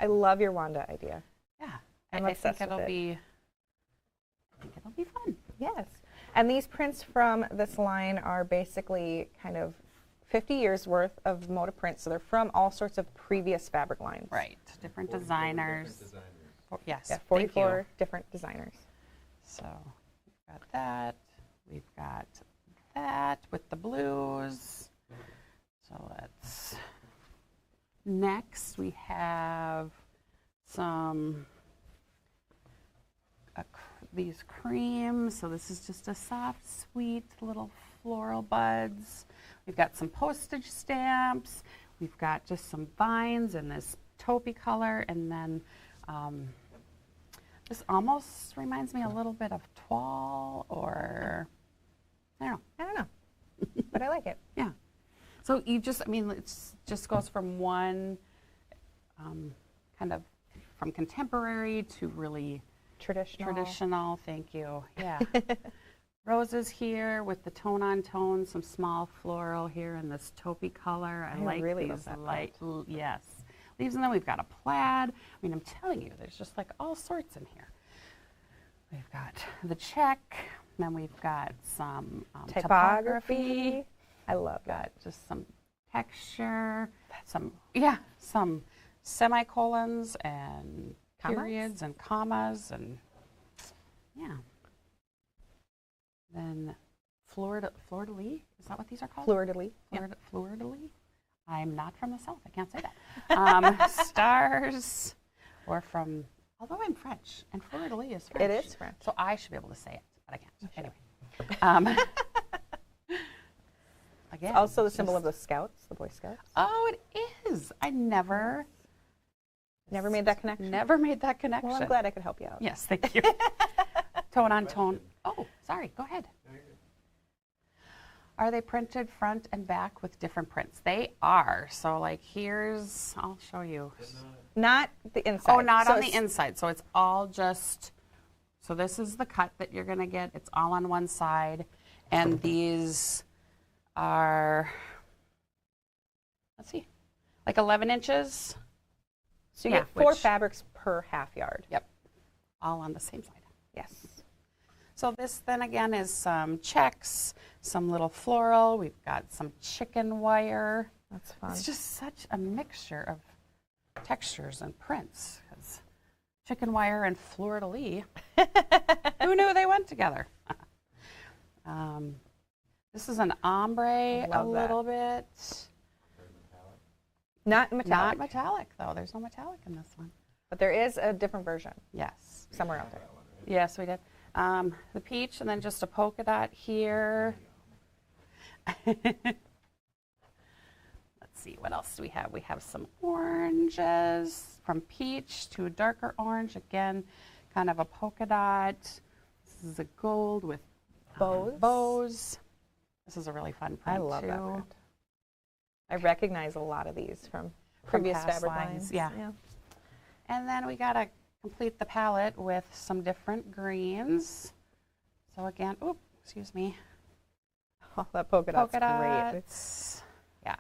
S2: love your Wanda idea.
S1: Yeah,
S2: I'm
S1: I think
S2: obsessed with
S1: it'll be fun.
S2: Yes. And these prints from this line are basically kind of 50 years worth of Moda prints. So they're from all sorts of previous fabric lines.
S1: Right, different designers.
S3: Different designers.
S1: Yes,
S2: Yeah,
S1: thank
S2: 44
S1: you.
S2: different designers.
S1: So we've got that. We've got that with the blues. So let's, next we have some these creams. So this is just a soft, sweet little floral buds. We've got some postage stamps. We've got just some vines in this taupey color, and then this almost reminds me a little bit of toile, or I don't know.
S2: But I like it.
S1: Yeah. So you just, I mean, it just goes from one kind of from contemporary to really traditional. Thank you. Yeah. Roses here with the tone-on-tone, some small floral here in this taupey color. I like
S2: really
S1: these
S2: love that
S1: light, yes. Leaves, and then we've got a plaid. I mean, I'm telling you, there's just like all sorts in here. We've got the check, then we've got some typography.
S2: I love
S1: Got
S2: that.
S1: just some texture, some semicolons and
S2: Commas?
S1: periods and commas, and yeah. Then fleur-de-lis, is that what these are called?
S2: Fleur-de-lis.
S1: Fleur-de-lis? I'm not from the South, I can't say that. Stars, or from, although I'm French, and fleur-de-lis is French.
S2: It is French.
S1: So I should be able to say it, but I can't. Anyway. Again,
S2: It's also the symbol of the Scouts, the Boy Scouts.
S1: Oh, it is. I never
S2: Never made that connection.
S1: Never made that connection.
S2: Well, I'm glad I could help you out.
S1: Yes, thank you. Tone on tone. Oh, sorry, go ahead. Are they printed front and back with different prints? They are. So like here's, I'll show you.
S2: Not the inside.
S1: Oh, not
S2: So
S1: on the
S2: it's-
S1: inside. So it's all just, so this is the cut that you're gonna get. It's all on one side. And these are, let's see, like 11 inches.
S2: So you
S1: Yeah,
S2: get 4
S1: which-
S2: fabrics per half yard.
S1: Yep, all on the same side.
S2: Yes.
S1: So this then again is some checks, some little floral. We've got some chicken wire.
S2: That's fun.
S1: It's just such a mixture of textures and prints. 'Cause chicken wire and fleur-de-lis, who knew they went together? This is an ombre a
S2: love that.
S1: little bit.
S2: Not metallic,
S1: Not metallic though. There's no metallic in this one.
S2: but there is a different version
S1: Yes.
S2: somewhere out there.
S1: Yes, we did. The peach, and then just a polka dot here. Let's see, what else do we have? We have some oranges, from peach to a darker orange. Again, kind of a polka dot. This is a gold with bows. This is a really fun print
S2: I love
S1: too.
S2: that print. I recognize a lot of these from previous
S1: past
S2: fabric
S1: lines,
S2: lines.
S1: yeah. And then we gotta complete the palette with some different greens. So again, oop, excuse me.
S2: Oh, that polka dot's
S1: Polka
S2: great.
S1: dots. Yeah.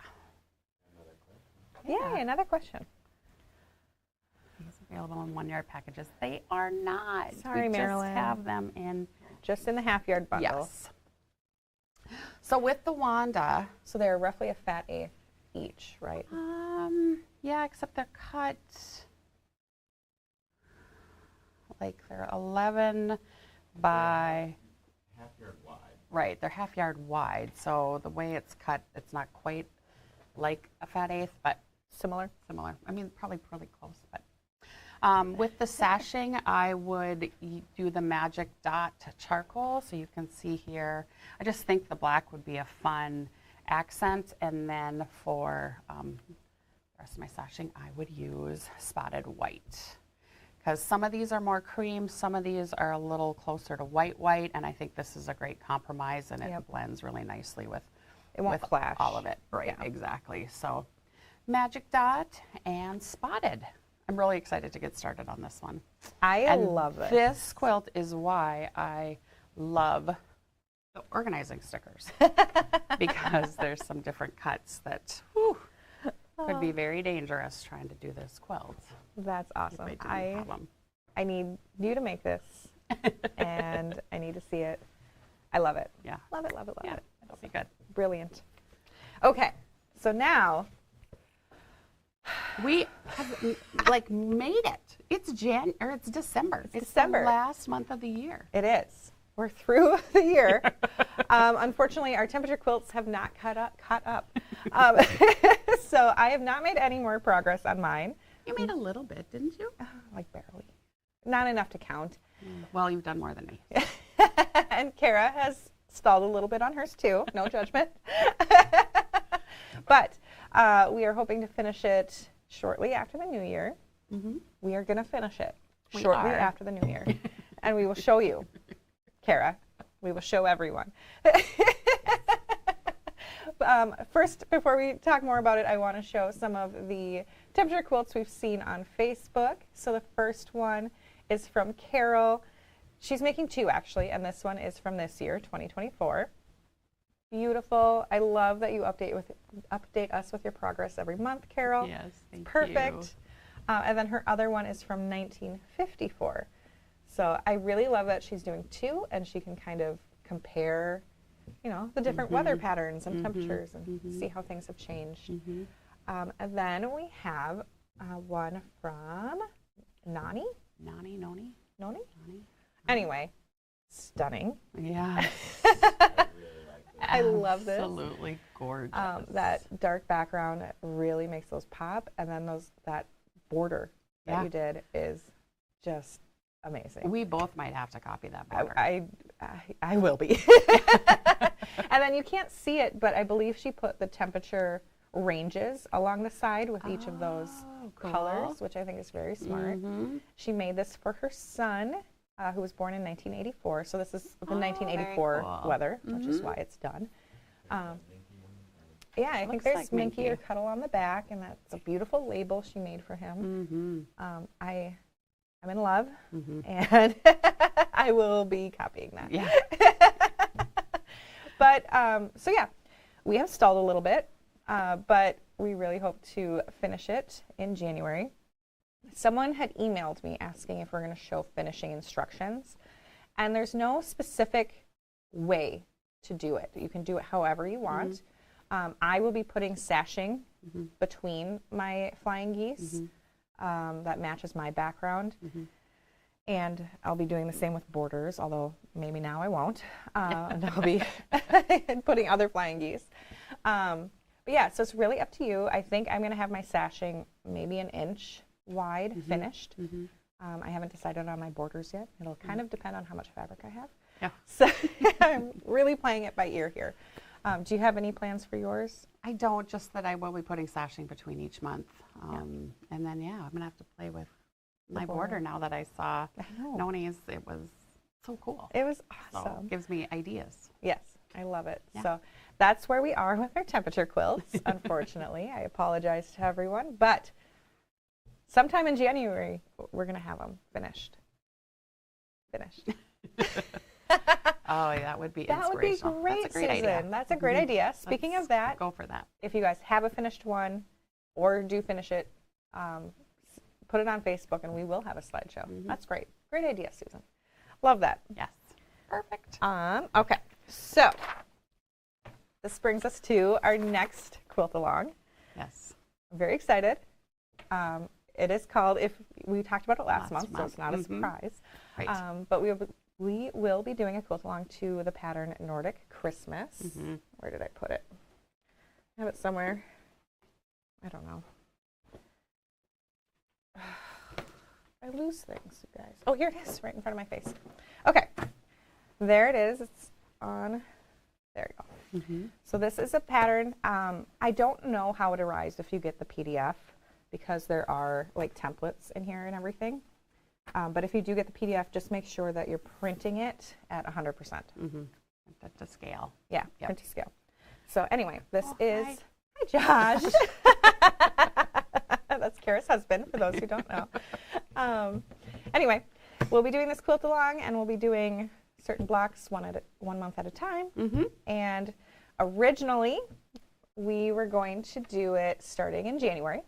S2: Yeah, another question.
S1: These available in 1 yard packages. They are not.
S2: Sorry,
S1: we
S2: Marilyn.
S1: just have them in.
S2: Just in the half yard bundle.
S1: Yes. So with the Wanda,
S2: So they're roughly a fat eighth each, right?
S1: yeah, except they're cut like they're 11 by,
S3: Half yard wide.
S1: right, they're half yard wide. So the way it's cut, it's not quite like a fat eighth, but
S2: Similar.
S1: similar. I mean, probably really close, but With the sashing, I would do the magic dot charcoal. So you can see here, I just think the black would be a fun accent. And then for the rest of my sashing, I would use spotted white. Because some of these are more cream, some of these are a little closer to white, and I think this is a great compromise, and it blends really nicely with,
S2: clash.
S1: all of it. Right,
S2: Yeah.
S1: exactly. So magic dot and spotted. I'm really excited to get started on this one.
S2: I love it.
S1: This quilt is why I love the organizing stickers, because there's some different cuts that could be very dangerous trying to do this quilt.
S2: That's awesome.
S1: If I didn't have 'em.
S2: I need you to make this, and I need to see it. I love it.
S1: Yeah.
S2: Love it, love it, love
S1: Yeah,
S2: it.
S1: it'll be good.
S2: Brilliant. Okay, so now
S1: We have like made it. It's it's December. It's
S2: December.
S1: the last month of the year.
S2: it is. We're through the year. Unfortunately, our temperature quilts have not caught up. So I have not made any more progress on mine.
S1: You made a little bit, didn't you?
S2: Like barely. Not enough to count.
S1: Well, you've done more than me.
S2: And Kara has stalled a little bit on hers too. No judgment. But we are hoping to finish it shortly after the new year.
S1: Mm-hmm.
S2: We are going to finish it
S1: We
S2: shortly
S1: are.
S2: after the new year. And we will show you, Kara. We will show everyone. First, before we talk more about it, I want to show some of the temperature quilts we've seen on Facebook. So the first one is from Carol. She's making two, actually, and this one is from this year, 2024. Beautiful. I love that you update us with your progress every month, Carol.
S1: Yes, thank
S2: Perfect.
S1: you.
S2: And then her other one is from 1954. So I really love that she's doing two, and she can kind of compare, the different weather patterns and temperatures, and see how things have changed. And then we have one from Noni.
S1: Noni?
S2: Anyway, stunning.
S1: Yeah.
S2: I love this.
S1: Absolutely gorgeous.
S2: That dark background really makes those pop, and then that border that you did is just amazing.
S1: We both might have to copy that border.
S2: I will be. And then you can't see it, but I believe she put the temperature ranges along the side with each of those colors, which I think is very smart. She made this for her son, who was born in 1984. So this is the 1984 weather, which is why it's done. Yeah, I think there's
S1: like
S2: Minky or
S1: Minky.
S2: Cuddle on the back, and that's a beautiful label she made for him. I'm in love, and I will be copying that.
S1: Yeah.
S2: But, so yeah, we have stalled a little bit, but we really hope to finish it in January. Someone had emailed me asking if we're going to show finishing instructions, and there's no specific way to do it. You can do it however you want. I will be putting sashing between my flying geese that matches my background. And I'll be doing the same with borders, although maybe now I won't. And I'll be putting other flying geese. But yeah, so it's really up to you. I think I'm going to have my sashing maybe an inch wide finished. I haven't decided on my borders yet. It'll kind of depend on how much fabric I have.
S1: Yeah.
S2: So I'm really playing it by ear here. Do you have any plans for yours?
S1: I don't, just that I will be putting sashing between each month. And then, I'm going to have to play with my border now that I saw Noni's. It was so cool.
S2: It was
S1: So
S2: awesome.
S1: it gives me ideas.
S2: Yes, I love it.
S1: Yeah.
S2: So that's where we are with our temperature quilts, unfortunately. I apologize to everyone, but sometime in January, we're going to have them finished.
S1: Oh, that would be
S2: That would be
S1: inspirational.
S2: great,
S1: That's a great
S2: Susan.
S1: idea.
S2: That's a great idea. Speaking
S1: Let's
S2: of that,
S1: go for that.
S2: if you guys have a finished one or do finish it, put it on Facebook and we will have a slideshow. That's great. Great idea, Susan. Love that.
S1: Yes. Perfect.
S2: Okay, so this brings us to our next quilt along.
S1: Yes.
S2: I'm very excited. It is called, if we talked about it last month, so it's not a surprise.
S1: Right.
S2: But we will be doing a quilt along to the pattern Nordic Christmas. Where did I put it? I have it somewhere. I don't know. I lose things, you guys. Oh, here it is, right in front of my face. Okay, there it is. It's on. There you go. So this is a pattern. I don't know how it arrives if you get the PDF because there are like templates in here and everything. But if you do get the PDF, just make sure that you're printing it at 100%.
S1: That's to scale.
S2: Yeah, print to scale. So anyway, this is,
S1: hi.
S2: hi Josh. That's Kara's husband, for those who don't know. Anyway, we'll be doing this quilt along, and we'll be doing certain blocks one month at a time. And originally, we were going to do it starting in January,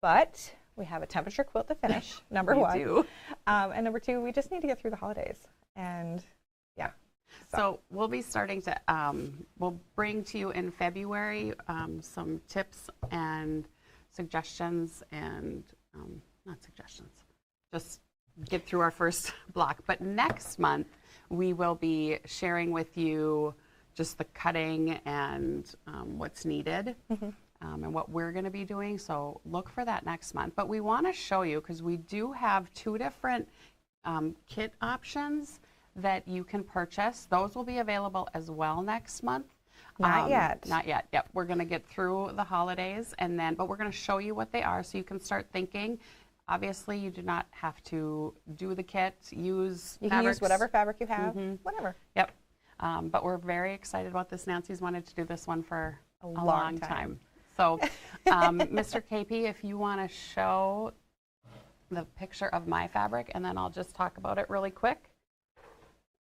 S2: but we have a temperature quilt to finish, number one.
S1: Do.
S2: And number two, we just need to get through the holidays. And yeah.
S1: So we'll be starting to, we'll bring to you in February some tips and suggestions and, not suggestions, just get through our first block. But next month, we will be sharing with you just the cutting and what's needed and what we're going to be doing. So look for that next month. But we want to show you, because we do have 2 different kit options that you can purchase. Those will be available as well next month.
S2: Not yet.
S1: Not yet. Yep. We're going to get through the holidays, and then, but we're going to show you what they are so you can start thinking. Obviously, you do not have to do the kit. You can
S2: use whatever fabric you have, whatever.
S1: Yep. But we're very excited about this. Nancy's wanted to do this one for a long time. So, Mr. KP, if you want to show the picture of my fabric, and then I'll just talk about it really quick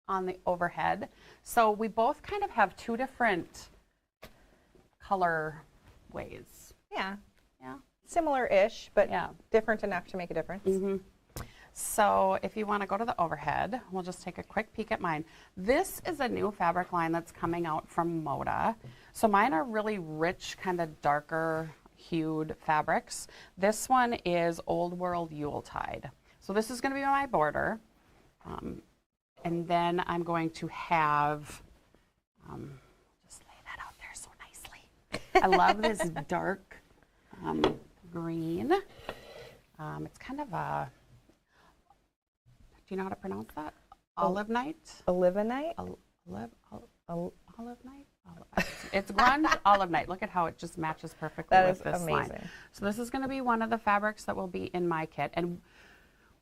S1: on the overhead. So we both kind of have 2 different color ways.
S2: Yeah.
S1: Yeah.
S2: Similar-ish, but different enough to make a difference. So if you want to go to the overhead, we'll just take a quick peek at mine. This is a new fabric line that's coming out from Moda. So mine are really rich, kind of darker hued fabrics. This one is Old World Yuletide. So this is going to be my border. And then I'm going to have, just lay that out there so nicely. I love this dark green. It's kind of a, do you know how to pronounce that? Olive night? Olivenite?
S1: Olive night? It's grunge olive night. Look at how it just matches perfectly with this
S2: amazing.
S1: line. So this is going to be one of the fabrics that will be in my kit. And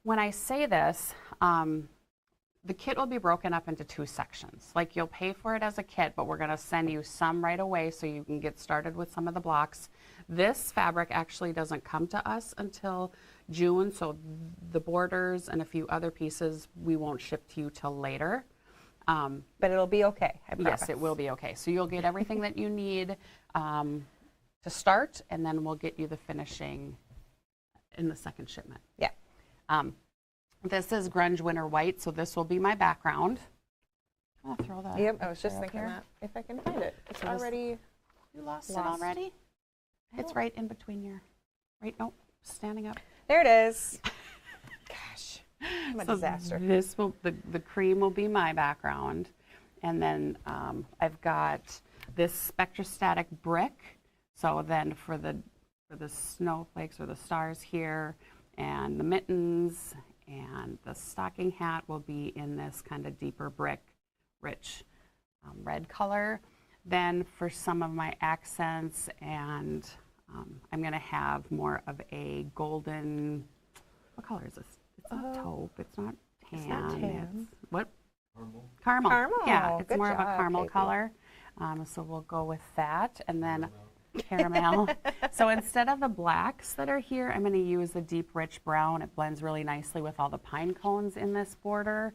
S1: when I say this, the kit will be broken up into 2 sections. Like, you'll pay for it as a kit, but we're going to send you some right away so you can get started with some of the blocks. This fabric actually doesn't come to us until June, so the borders and a few other pieces we won't ship to you till later.
S2: But it'll be okay, I promise.
S1: Yes, it will be okay. So you'll get everything that you need to start, and then we'll get you the finishing in the second shipment.
S2: Yeah.
S1: This is Grunge Winter White, so this will be my background. I'll throw that.
S2: Yep, I was just thinking that, if I can find it. It's already
S1: You lost it already? It's right in between your, nope, standing up.
S2: There it is. Gosh, I'm a disaster.
S1: This will, the cream will be my background. And then I've got this spectrostatic brick. So then for the snowflakes or the stars here, and the mittens and the stocking hat will be in this kind of deeper brick, rich red color. Then for some of my accents, and I'm going to have more of a golden, what color is this? It's not taupe, it's not tan.
S2: It's not tan.
S1: It's, what?
S3: Caramel.
S1: Caramel. Yeah, it's
S2: Good
S1: more
S2: job,
S1: of a caramel
S2: Katie.
S1: color. So we'll go with that. And then caramel. So instead of the blacks that are here, I'm going to use the deep rich brown. It blends really nicely with all the pine cones in this border.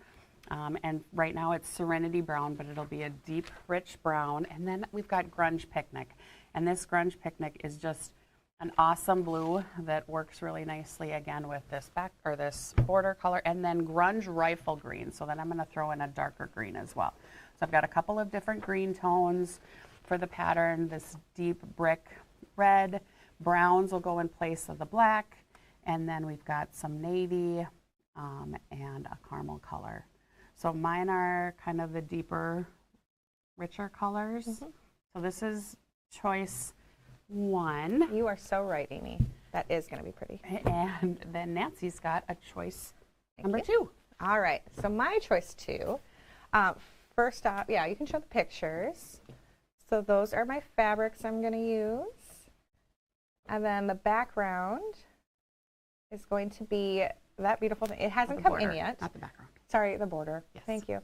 S1: And right now it's Serenity Brown, but it'll be a deep rich brown. And then we've got Grunge Picnic. And this Grunge Picnic is just an awesome blue that works really nicely again with this this border color. And then Grunge Rifle Green. So then I'm going to throw in a darker green as well. So I've got a couple of different green tones for the pattern. This deep brick red. Browns will go in place of the black. And then we've got some navy and a caramel color. So mine are kind of the deeper, richer colors. So this is choice 1.
S2: You are so right, Amy. That is going to be pretty.
S1: And then Nancy's got a choice number
S2: you.
S1: 2.
S2: All right, so my choice 2. First off, yeah, you can show the pictures. So those are my fabrics I'm going to use. And then the background is going to be that beautiful thing. It hasn't come in yet.
S1: Not the background.
S2: Sorry, the border.
S1: Yes.
S2: Thank you.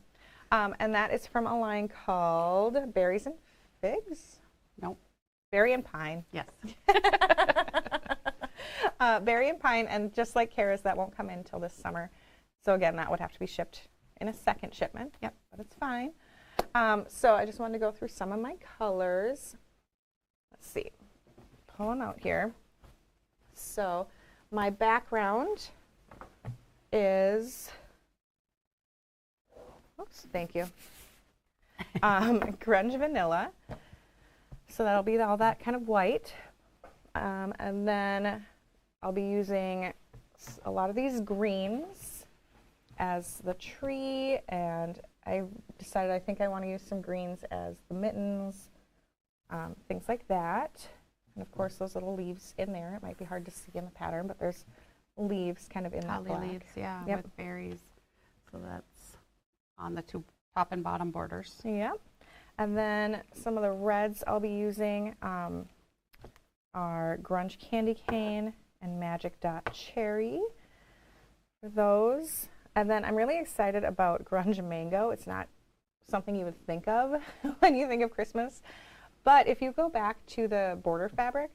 S2: And that is from a line called Berries and Figs?
S1: Nope.
S2: Berry and Pine.
S1: Yes.
S2: Berry and Pine, and just like Kara's, that won't come in until this summer. So again, that would have to be shipped in a second shipment.
S1: Yep.
S2: But it's fine. So I just wanted to go through some of my colors. Let's see. Pull them out here. So my background is, oops, thank you, grunge vanilla. So that'll be all that kind of white. And then I'll be using a lot of these greens as the tree, and I decided I think I want to use some greens as the mittens, things like that. And of course those little leaves in there. It might be hard to see in the pattern, but there's leaves kind of in that
S1: Holly
S2: black.
S1: leaves, yeah,
S2: Yep.
S1: with berries. So that's on the 2 top and bottom borders.
S2: Yep. And then some of the reds I'll be using are Grunge Candy Cane and Magic Dot Cherry for those. And then I'm really excited about Grunge Mango. It's not something you would think of when you think of Christmas. But if you go back to the border fabric,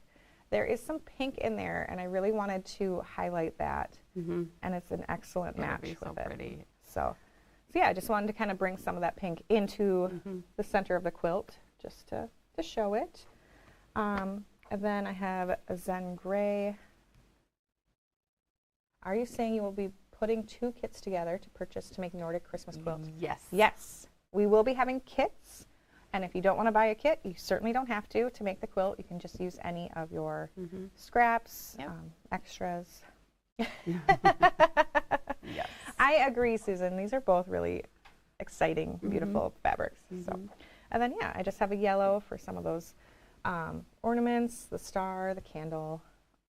S2: there is some pink in there, and I really wanted to highlight that.
S1: Mm-hmm.
S2: And it's an excellent match
S1: It'll be
S2: with
S1: so
S2: it.
S1: pretty.
S2: So yeah, I just wanted to kind of bring some of that pink into
S1: Mm-hmm.
S2: the center of the quilt, just to show it. And then I have a Zen Gray. Are you saying you will be putting 2 kits together to purchase to make Nordic Christmas quilts?
S1: Yes.
S2: Yes, we will be having kits. And if you don't want to buy a kit, you certainly don't have to make the quilt. You can just use any of your
S1: Mm-hmm.
S2: scraps,
S1: Yep.
S2: extras.
S1: Yes.
S2: I agree, Susan. These are both really exciting, beautiful fabrics. So,
S1: Mhm.
S2: and then yeah, I just have a yellow for some of those ornaments, the star, the candle,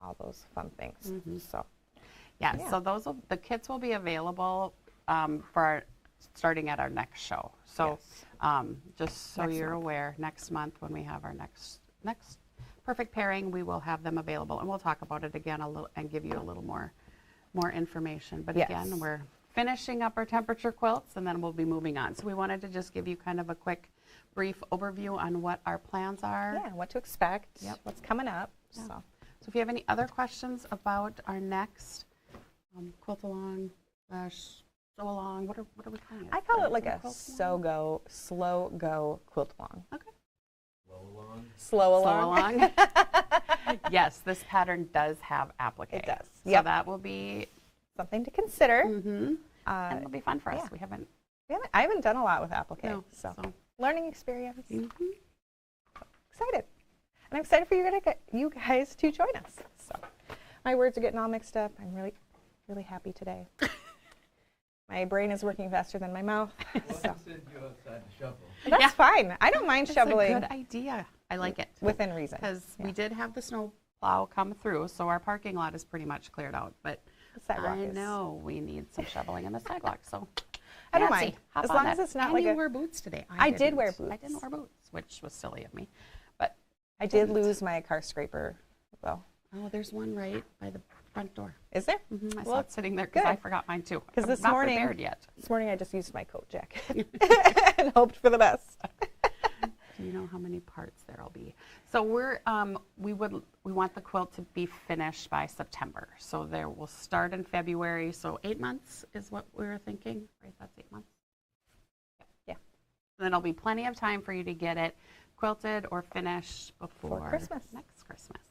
S2: all those fun things.
S1: Mhm.
S2: So
S1: Yeah,
S2: Yeah.
S1: so the kits will be available starting at our next show. So
S2: yes.
S1: just so
S2: Next
S1: you're
S2: month.
S1: aware, next month when we have our next perfect pairing, we will have them available, and we'll talk about it again a little and give you a little more information. But
S2: Yes.
S1: again, we're finishing up our temperature quilts, and then we'll be moving on. So we wanted to just give you kind of a quick, brief overview on what our plans are.
S2: Yeah, what to expect,
S1: Yep.
S2: what's coming up.
S1: Yeah.
S2: So
S1: So if you have any other questions about our next quilt along, sew along, what are we calling it?
S2: I call it like a
S1: Quilt along?
S2: slow go quilt along.
S1: Okay.
S3: Roll along.
S2: Slow
S1: Slow
S2: along.
S1: along. Yes, this pattern does have applique.
S2: It does.
S1: So
S2: Yep.
S1: that will be,
S2: Something to consider.
S1: and it'll be fun for us.
S2: yeah.
S1: We haven't,
S2: I haven't done a lot with applique,
S1: no,
S2: so
S1: so.
S2: learning experience.
S1: Mhm.
S2: Excited. And I'm excited for you guys to join us. So my words are getting all mixed up. I'm really, really happy today. My brain is working faster than my mouth. So
S3: Send you outside to shovel.
S2: that's
S1: Yeah.
S2: fine. I don't mind
S1: It's
S2: shoveling
S1: a good idea. I like it.
S2: within reason.
S1: Because
S2: Yeah.
S1: we did have the snow plow come through, so our parking lot is pretty much cleared out. But
S2: The sidewalk
S1: I
S2: is-
S1: know we need some shoveling in the sidewalk, so.
S2: I don't
S1: Nancy,
S2: mind.
S1: hop
S2: As
S1: on
S2: long as
S1: that.
S2: it's not
S1: And
S2: like
S1: you
S2: a-
S1: wear boots today.
S2: I did wear
S1: didn't. I didn't
S2: boots.
S1: wear boots, which was silly of me. But
S2: I did
S1: didn't.
S2: lose my car scraper, though.
S1: oh, there's one right by the front door.
S2: Is there?
S1: I saw
S2: Well,
S1: it sitting there because I
S2: good.
S1: forgot mine too.
S2: 'Cause
S1: I'm
S2: this
S1: not
S2: morning-
S1: prepared yet.
S2: This morning I just used my coat jacket and hoped for the best.
S1: Do you know how many parts there'll be? So we want the quilt to be finished by September. So there will start in February. So 8 months is what we were thinking, right? That's 8 months.
S2: Yeah.
S1: Then there'll be plenty of time for you to get it quilted or finished before
S2: Christmas.
S1: next Christmas.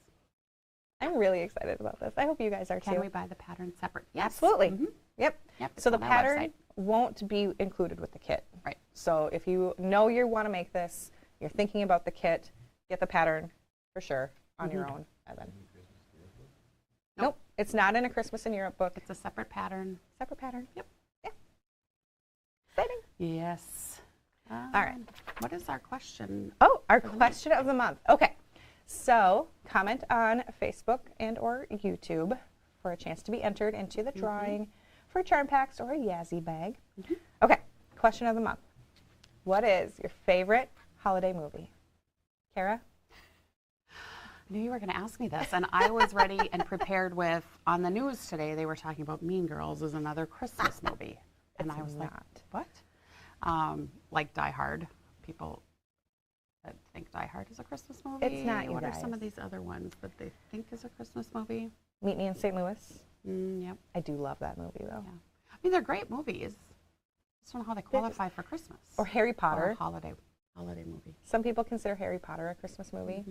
S2: I'm really excited about this. I hope you guys are
S1: Can
S2: too.
S1: we buy the pattern separate? Yes.
S2: Absolutely.
S1: Mhm.
S2: Yep.
S1: Yep, it's
S2: So the
S1: on our
S2: pattern
S1: website.
S2: won't be included with the kit.
S1: Right.
S2: So if you know you want to make this, you're thinking about the kit, get the pattern for sure on your own. And then, nope, it's not in a Christmas in Europe book.
S1: It's a separate pattern.
S2: Separate pattern.
S1: Yep.
S2: Yeah. Exciting.
S1: Yes.
S2: All right.
S1: What is our question?
S2: Oh, our question of the month. Okay. So comment on Facebook and or YouTube for a chance to be entered into the drawing for charm packs or a Yazzie bag. Okay, question of the month. What is your favorite holiday movie? Kara?
S1: I knew you were going to ask me this, and I was ready and prepared with, on the news today, they were talking about Mean Girls as another Christmas movie. And I was like, what? Like Die Hard. People that think Die Hard is a Christmas movie.
S2: It's not, you
S1: What
S2: guys.
S1: are some of these other ones that they think is a Christmas movie?
S2: Meet Me in St. Louis.
S1: Yep.
S2: I do love that movie, though.
S1: Yeah. I mean, they're great movies. I just don't know how they qualify for Christmas.
S2: Or Harry
S1: Or
S2: Potter.
S1: a holiday movie.
S2: Some people consider Harry Potter a Christmas movie.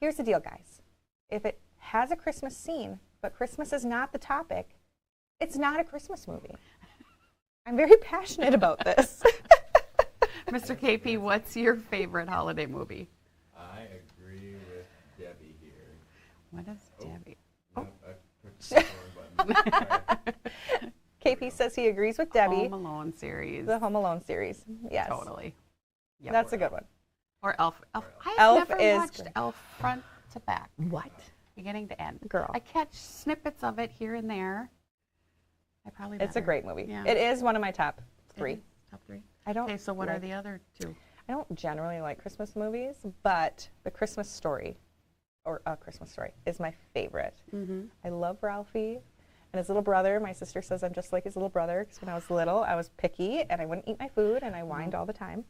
S2: Here's the deal, guys. If it has a Christmas scene, but Christmas is not the topic, it's not a Christmas movie. I'm very passionate about this.
S1: Mr. KP, what's your favorite holiday movie?
S3: I agree with Debbie here.
S1: What is Debbie?
S3: Nope, I pushed the wrong button. Sorry.
S2: KP says he agrees with Debbie.
S1: Home Alone series.
S2: The Home Alone series. Yes.
S1: Totally. Yep.
S2: That's a good one.
S1: Or Elf. I've
S2: Elf
S1: never
S2: is
S1: watched
S2: good.
S1: Elf front to back.
S2: What?
S1: Beginning to end.
S2: Girl.
S1: I catch snippets of it here and there. I probably
S2: It's a
S1: better.
S2: great movie.
S1: Yeah.
S2: It is one of my top three.
S1: It is top three.
S2: I don't
S1: Okay, so what are
S2: like-
S1: the other two?
S2: I don't generally like Christmas movies, but The Christmas Story, or A Christmas Story, is my favorite. I love Ralphie and his little brother. My sister says I'm just like his little brother because when I was little, I was picky and I wouldn't eat my food and I whined all the time.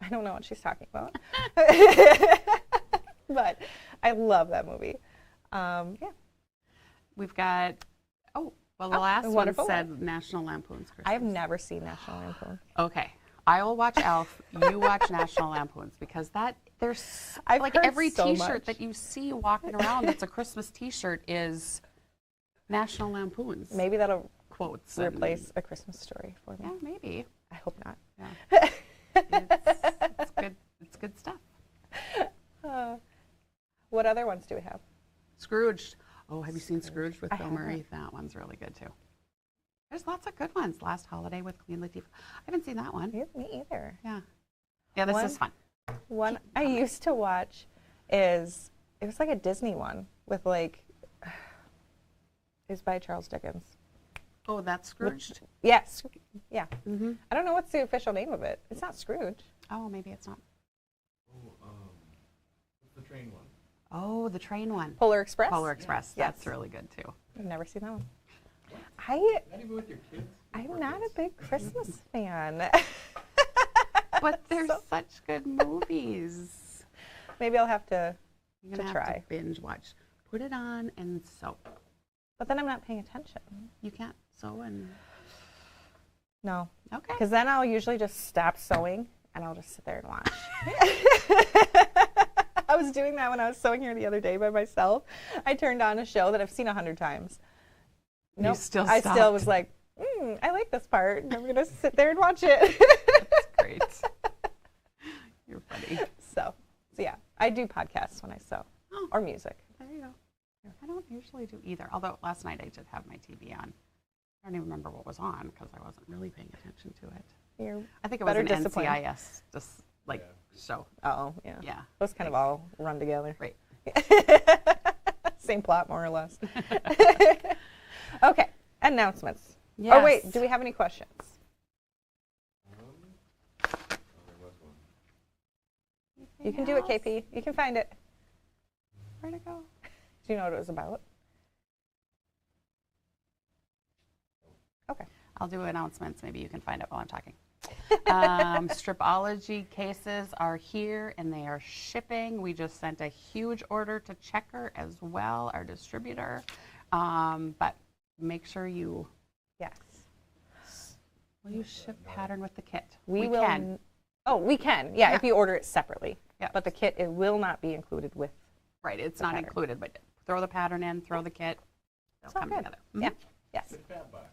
S2: I don't know what she's talking about. But I love that movie. Yeah.
S1: We've got, well, the last one
S2: Wonderful
S1: said National Lampoon's Christmas.
S2: I have never seen National Lampoon.
S1: Okay. I will watch Elf. You watch National Lampoons because there's
S2: I've
S1: like
S2: heard
S1: every
S2: so
S1: T-shirt
S2: much.
S1: that you see walking around that's a Christmas T-shirt is National Lampoons.
S2: Maybe that'll
S1: Quotes. and-
S2: replace A Christmas Story for me.
S1: Yeah, maybe.
S2: I hope not.
S1: Yeah. It's good. It's good stuff.
S2: What other ones do we have?
S1: Scrooged. Oh, have you seen Scrooged with
S2: I
S1: Bill Murray?
S2: haven't.
S1: That one's really good too. There's lots of good ones. Last Holiday with Queen Latifah. I haven't seen that one.
S2: Me either.
S1: Yeah. Yeah, this
S2: One-
S1: is fun.
S2: One I used to watch it was like a Disney one with like, it was by Charles Dickens.
S1: Oh, that's Scrooged?
S2: Yes. Yeah.
S1: Mm-hmm.
S2: I don't know what's the official name of it. It's not Scrooge.
S1: Oh, maybe it's not.
S3: Oh, what's the train one?
S1: Oh, the train one.
S2: Polar Express?
S1: Polar Express.
S2: Yes.
S1: That's really good too.
S2: I've never seen that one.
S3: Not even with your kids?
S2: I'm not a big Christmas fan.
S1: But they're
S2: So-
S1: such good movies.
S2: Maybe I'll have to,
S1: You're gonna have
S2: try.
S1: to binge watch. Put it on and sew.
S2: but then I'm not paying attention.
S1: You can't sew and
S2: No,
S1: okay.
S2: because then I'll usually just stop sewing and I'll just sit there and watch. I was doing that when I was sewing here the other day by myself. I turned on a show that I've seen 100 times.
S1: You
S2: Nope.
S1: still
S2: I still
S1: stopped.
S2: was like, I like this part. I'm going to sit there and watch it.
S1: That's great. You're funny.
S2: So yeah, I do podcasts when I sew
S1: Oh.
S2: or music.
S1: There you go. I don't usually do either. Although last night I did have my TV on. I don't even remember what was on because I wasn't really paying attention to it.
S2: You're,
S1: I think it was
S2: Better
S1: an
S2: discipline.
S1: NCIS just like show.
S2: oh, yeah.
S1: Yeah.
S2: Those kind of all run together.
S1: Right.
S2: Same plot, more or less. Okay, announcements.
S1: Yes.
S2: Oh, wait, do we have any questions?
S3: There was one.
S2: You can do it, KP. You can find it.
S1: Where'd it go?
S2: Do you know what it was about? Okay.
S1: I'll do announcements. Maybe you can find it while I'm talking. Stripology cases are here and they are shipping. We just sent a huge order to Checker as well, our distributor. But make sure you,
S2: Yes.
S1: will you ship pattern with the kit?
S2: We
S1: can.
S2: Oh, we can. Yeah, if you order it separately.
S1: Yeah.
S2: But the kit, it will not be included with.
S1: Right, it's
S2: the
S1: not
S2: pattern.
S1: included, but throw the pattern in, throw the kit. They'll
S2: It's all
S1: come
S2: good.
S1: together. Mhm.
S2: Yeah. Yes.
S3: Good fab box.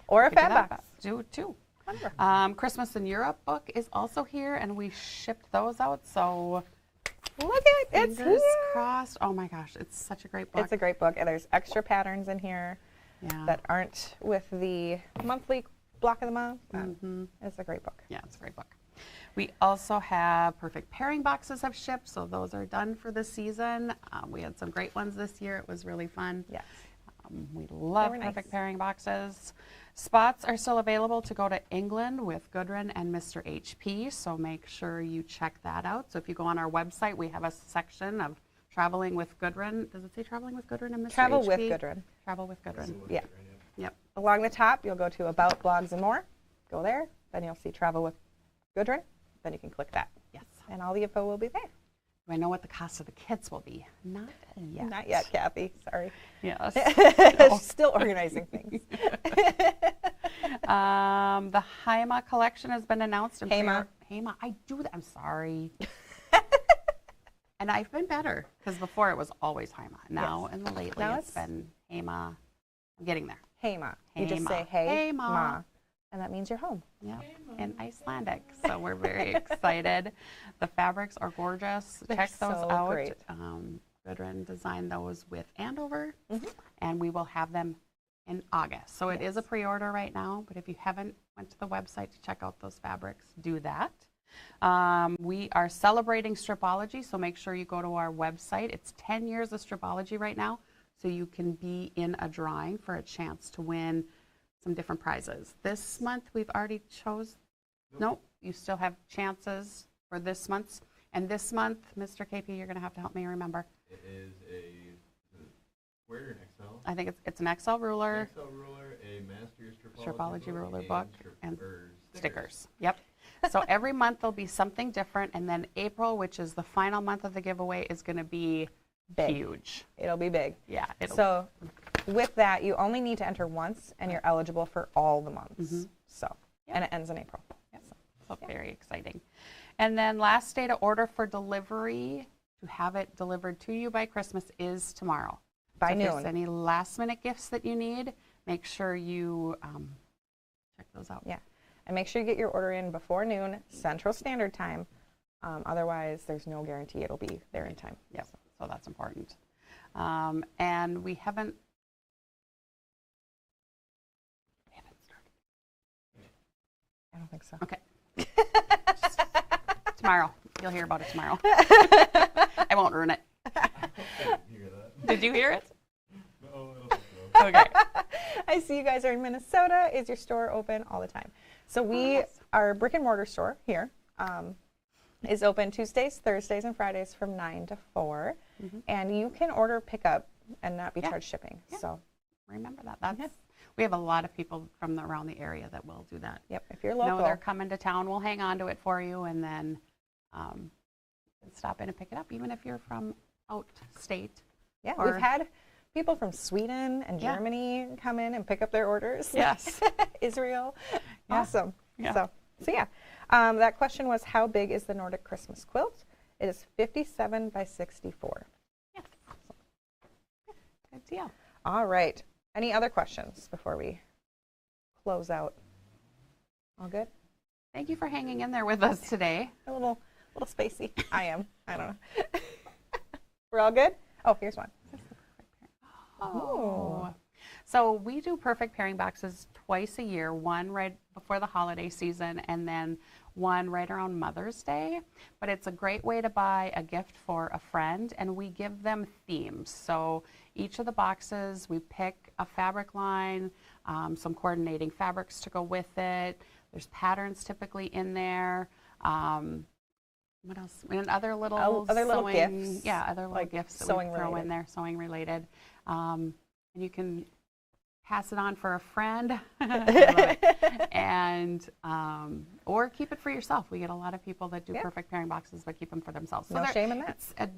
S2: Or a
S1: Could do
S2: fab
S1: that,
S2: box.
S1: but do two.
S2: Wonderful.
S1: Christmas in Europe book is also here, and we shipped those out. So
S2: Look at it. It's
S1: fingers
S2: here.
S1: crossed. Oh my gosh, it's such a great book.
S2: It's a great book, and there's extra patterns in here
S1: yeah.
S2: that aren't with the monthly block of the month.
S1: Mhm.
S2: It's a great book.
S1: Yeah, it's a great book. We also have perfect pairing boxes have shipped, so those are done for the season. We had some great ones this year. It was really fun.
S2: Yes.
S1: We love
S2: They were
S1: perfect
S2: nice.
S1: pairing boxes. Spots are still available to go to England with Gudrun and Mr. HP, so make sure you check that out. So if you go on our website, we have a section of traveling with Gudrun. Does it say traveling with Gudrun and Mr.
S2: Travel
S1: HP?
S2: with Gudrun.
S1: Travel with Gudrun.
S2: Yeah.
S1: Yep.
S2: Along the top, you'll go to About, Blogs, and More. Go there. Then you'll see Travel with Gudrun. Then you can click that.
S1: Yes.
S2: And all the info will be there.
S1: Do I know what the cost of the kits will be? Not yet.
S2: Not yet, Kathy. Sorry.
S1: Yes.
S2: Still organizing things.
S1: The Haima collection has been announced.
S2: Haima.
S1: Haima. I do that. I'm sorry. And I've been better because before it was always Haima. Now
S2: Yes.
S1: and lately
S2: Now
S1: it's
S2: it's
S1: been Haima. I'm getting there.
S2: Hey, Ma. You just
S1: Hey,
S2: say,
S1: Ma.
S2: hey,
S1: Hey, Ma.
S2: Ma. And that means you're home.
S1: Yeah, in Icelandic. So we're very excited. The fabrics are gorgeous.
S2: They're
S1: Check those
S2: so
S1: out.
S2: great.
S1: Gudrun designed those with Andover,
S2: Mhm.
S1: and we will have them in August. So it is a pre-order right now, but if you haven't went to the website to check out those fabrics, do that. We are celebrating Stripology, so make sure you go to our website. It's 10 years of Stripology right now, so you can be in a drawing for a chance to win some different prizes. This month we've already chose. Nope, you still have chances for this month's. And this month, Mr. KP, you're going to have to help me remember.
S3: It is a square or an XL?
S1: I think it's an XL ruler,
S3: An XL ruler, a Master Your
S1: Stripology ruler book, and
S3: or
S1: stickers. Yep. So every month there'll be something different, and then April, which is the final month of the giveaway, is going to be
S2: Big.
S1: huge.
S2: It'll be big.
S1: Yeah.
S2: So with that, you only need to enter once, and you're eligible for all the months. So, and it ends in April.
S1: So very exciting. And then last day to order for delivery, to have it delivered to you by Christmas, is tomorrow.
S2: By
S1: So if
S2: noon.
S1: there's any last minute gifts that you need, make sure you check those out.
S2: Yeah. And make sure you get your order in before noon, Central Standard Time. Otherwise, there's no guarantee it'll be there in time.
S1: Yep. So that's important. And we haven't started.
S2: I don't think so.
S1: Okay. Tomorrow. You'll hear about it tomorrow. I won't ruin it.
S3: Hear that?
S1: Did you hear it?
S3: No, I don't think so.
S1: Okay.
S2: I see you guys are in Minnesota. Is your store open all the time? So our brick and mortar store here is open Tuesdays, Thursdays, and Fridays from 9 to 4. And you can order pickup and not be charged shipping.
S1: Yeah.
S2: So
S1: Remember that. We have a lot of people from around the area that will do that.
S2: yep, if you're
S1: No,
S2: local.
S1: they're coming to town. We'll hang on to it for you, and then stop in and pick it up, even if you're from out state.
S2: Yeah,
S1: or-
S2: we've had people from Sweden and
S1: Yeah.
S2: Germany come in and pick up their orders.
S1: Yes.
S2: Israel.
S1: Yeah.
S2: Awesome.
S1: Yeah.
S2: So yeah. That question was, how big is the Nordic Christmas quilt? It is 57 by 64.
S1: Yes. Good deal.
S2: All right. Any other questions before we close out? All good?
S1: Thank you for hanging in there with us today.
S2: A little spacey. I am. I don't know. We're all good? Oh, here's one.
S1: Oh. So we do perfect pairing boxes twice a year, one right before the holiday season and then one right around Mother's Day. But it's a great way to buy a gift for a friend, and we give them themes. So each of the boxes, we pick a fabric line, some coordinating fabrics to go with it. There's patterns typically in there. What else? And other little
S2: Other little
S1: sewing,
S2: gifts,
S1: yeah, other little
S2: like
S1: gifts that
S2: sewing
S1: we throw in
S2: related.
S1: there, sewing related. And you can pass it on for a friend, and or keep it for yourself. We get a lot of people that do
S2: Yeah.
S1: perfect pairing boxes, but keep them for themselves. So
S2: No shame in that.
S1: It's a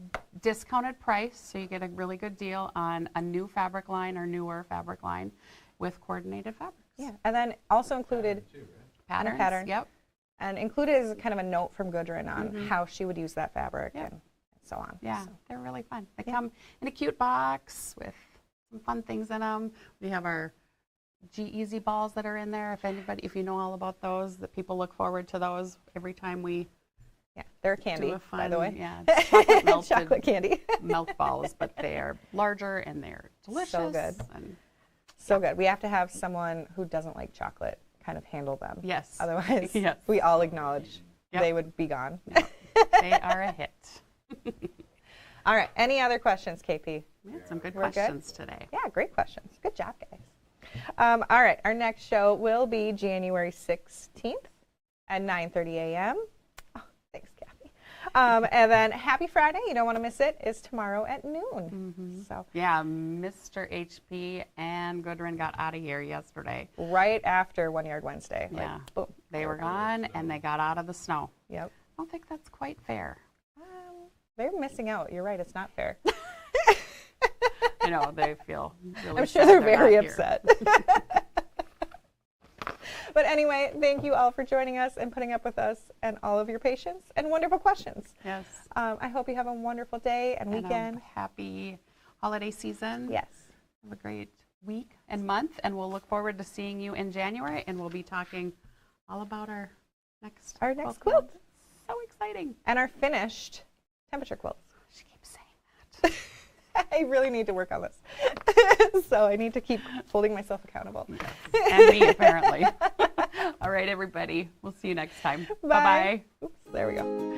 S1: discounted price, so you get a really good deal on a new fabric line or newer fabric line with coordinated fabrics.
S2: Yeah. And then also included,
S3: Too, right?
S1: Patterns.
S2: pattern.
S1: Yep.
S2: and included is kind of a note from Gudrun on how she would use that fabric
S1: Yeah.
S2: and so on.
S1: Yeah,
S2: So,
S1: they're really fun. They
S2: Yeah.
S1: come in a cute box with some fun things in them. We have our GEasy balls that are in there. If you know all about those, that people look forward to those every time we
S2: yeah, they're candy,
S1: do a fun,
S2: by the way.
S1: yeah, it's chocolate melted
S2: Chocolate candy.
S1: milk balls, but they're larger and they're delicious.
S2: So good.
S1: And
S2: So good. We have to have someone who doesn't like chocolate kind of handle them.
S1: yes.
S2: Otherwise,
S1: Yes.
S2: we all acknowledge
S1: Yep.
S2: they would be gone.
S1: Yep. They are a hit.
S2: All right. Any other questions, KP?
S1: We had some good
S2: We're good?
S1: questions today.
S2: Yeah, great questions. Good job, guys. All right. Our next show will be January 16th at 9:30 a.m. Oh, thanks, Kathy. And then Happy Friday. You don't want to miss it. Is tomorrow at noon. So
S1: Yeah, Mr. HP and Gudrun got out of here yesterday.
S2: right after One Yard Wednesday. Like,
S1: Yeah.
S2: boom.
S1: They were gone and they got out of the snow.
S2: Yep.
S1: I don't think that's quite fair.
S2: They're missing out. You're right. It's not fair.
S1: You know, they feel really
S2: I'm sure
S1: sad
S2: they're
S1: not
S2: very
S1: here.
S2: upset. But anyway, thank you all for joining us and putting up with us and all of your patience and wonderful questions.
S1: Yes.
S2: I hope you have a wonderful day and
S1: And
S2: weekend.
S1: a happy holiday season.
S2: Yes.
S1: Have a great week and month, and we'll look forward to seeing you in January, and we'll be talking all about our next
S2: quilt.
S1: So exciting.
S2: And our finished temperature quilts.
S1: She keeps saying that.
S2: I really need to work on this. So I need to keep holding myself accountable.
S1: Yes. And me, apparently. All right, everybody. We'll see you next time.
S2: Bye.
S1: Bye-bye.
S2: Oops, there we go.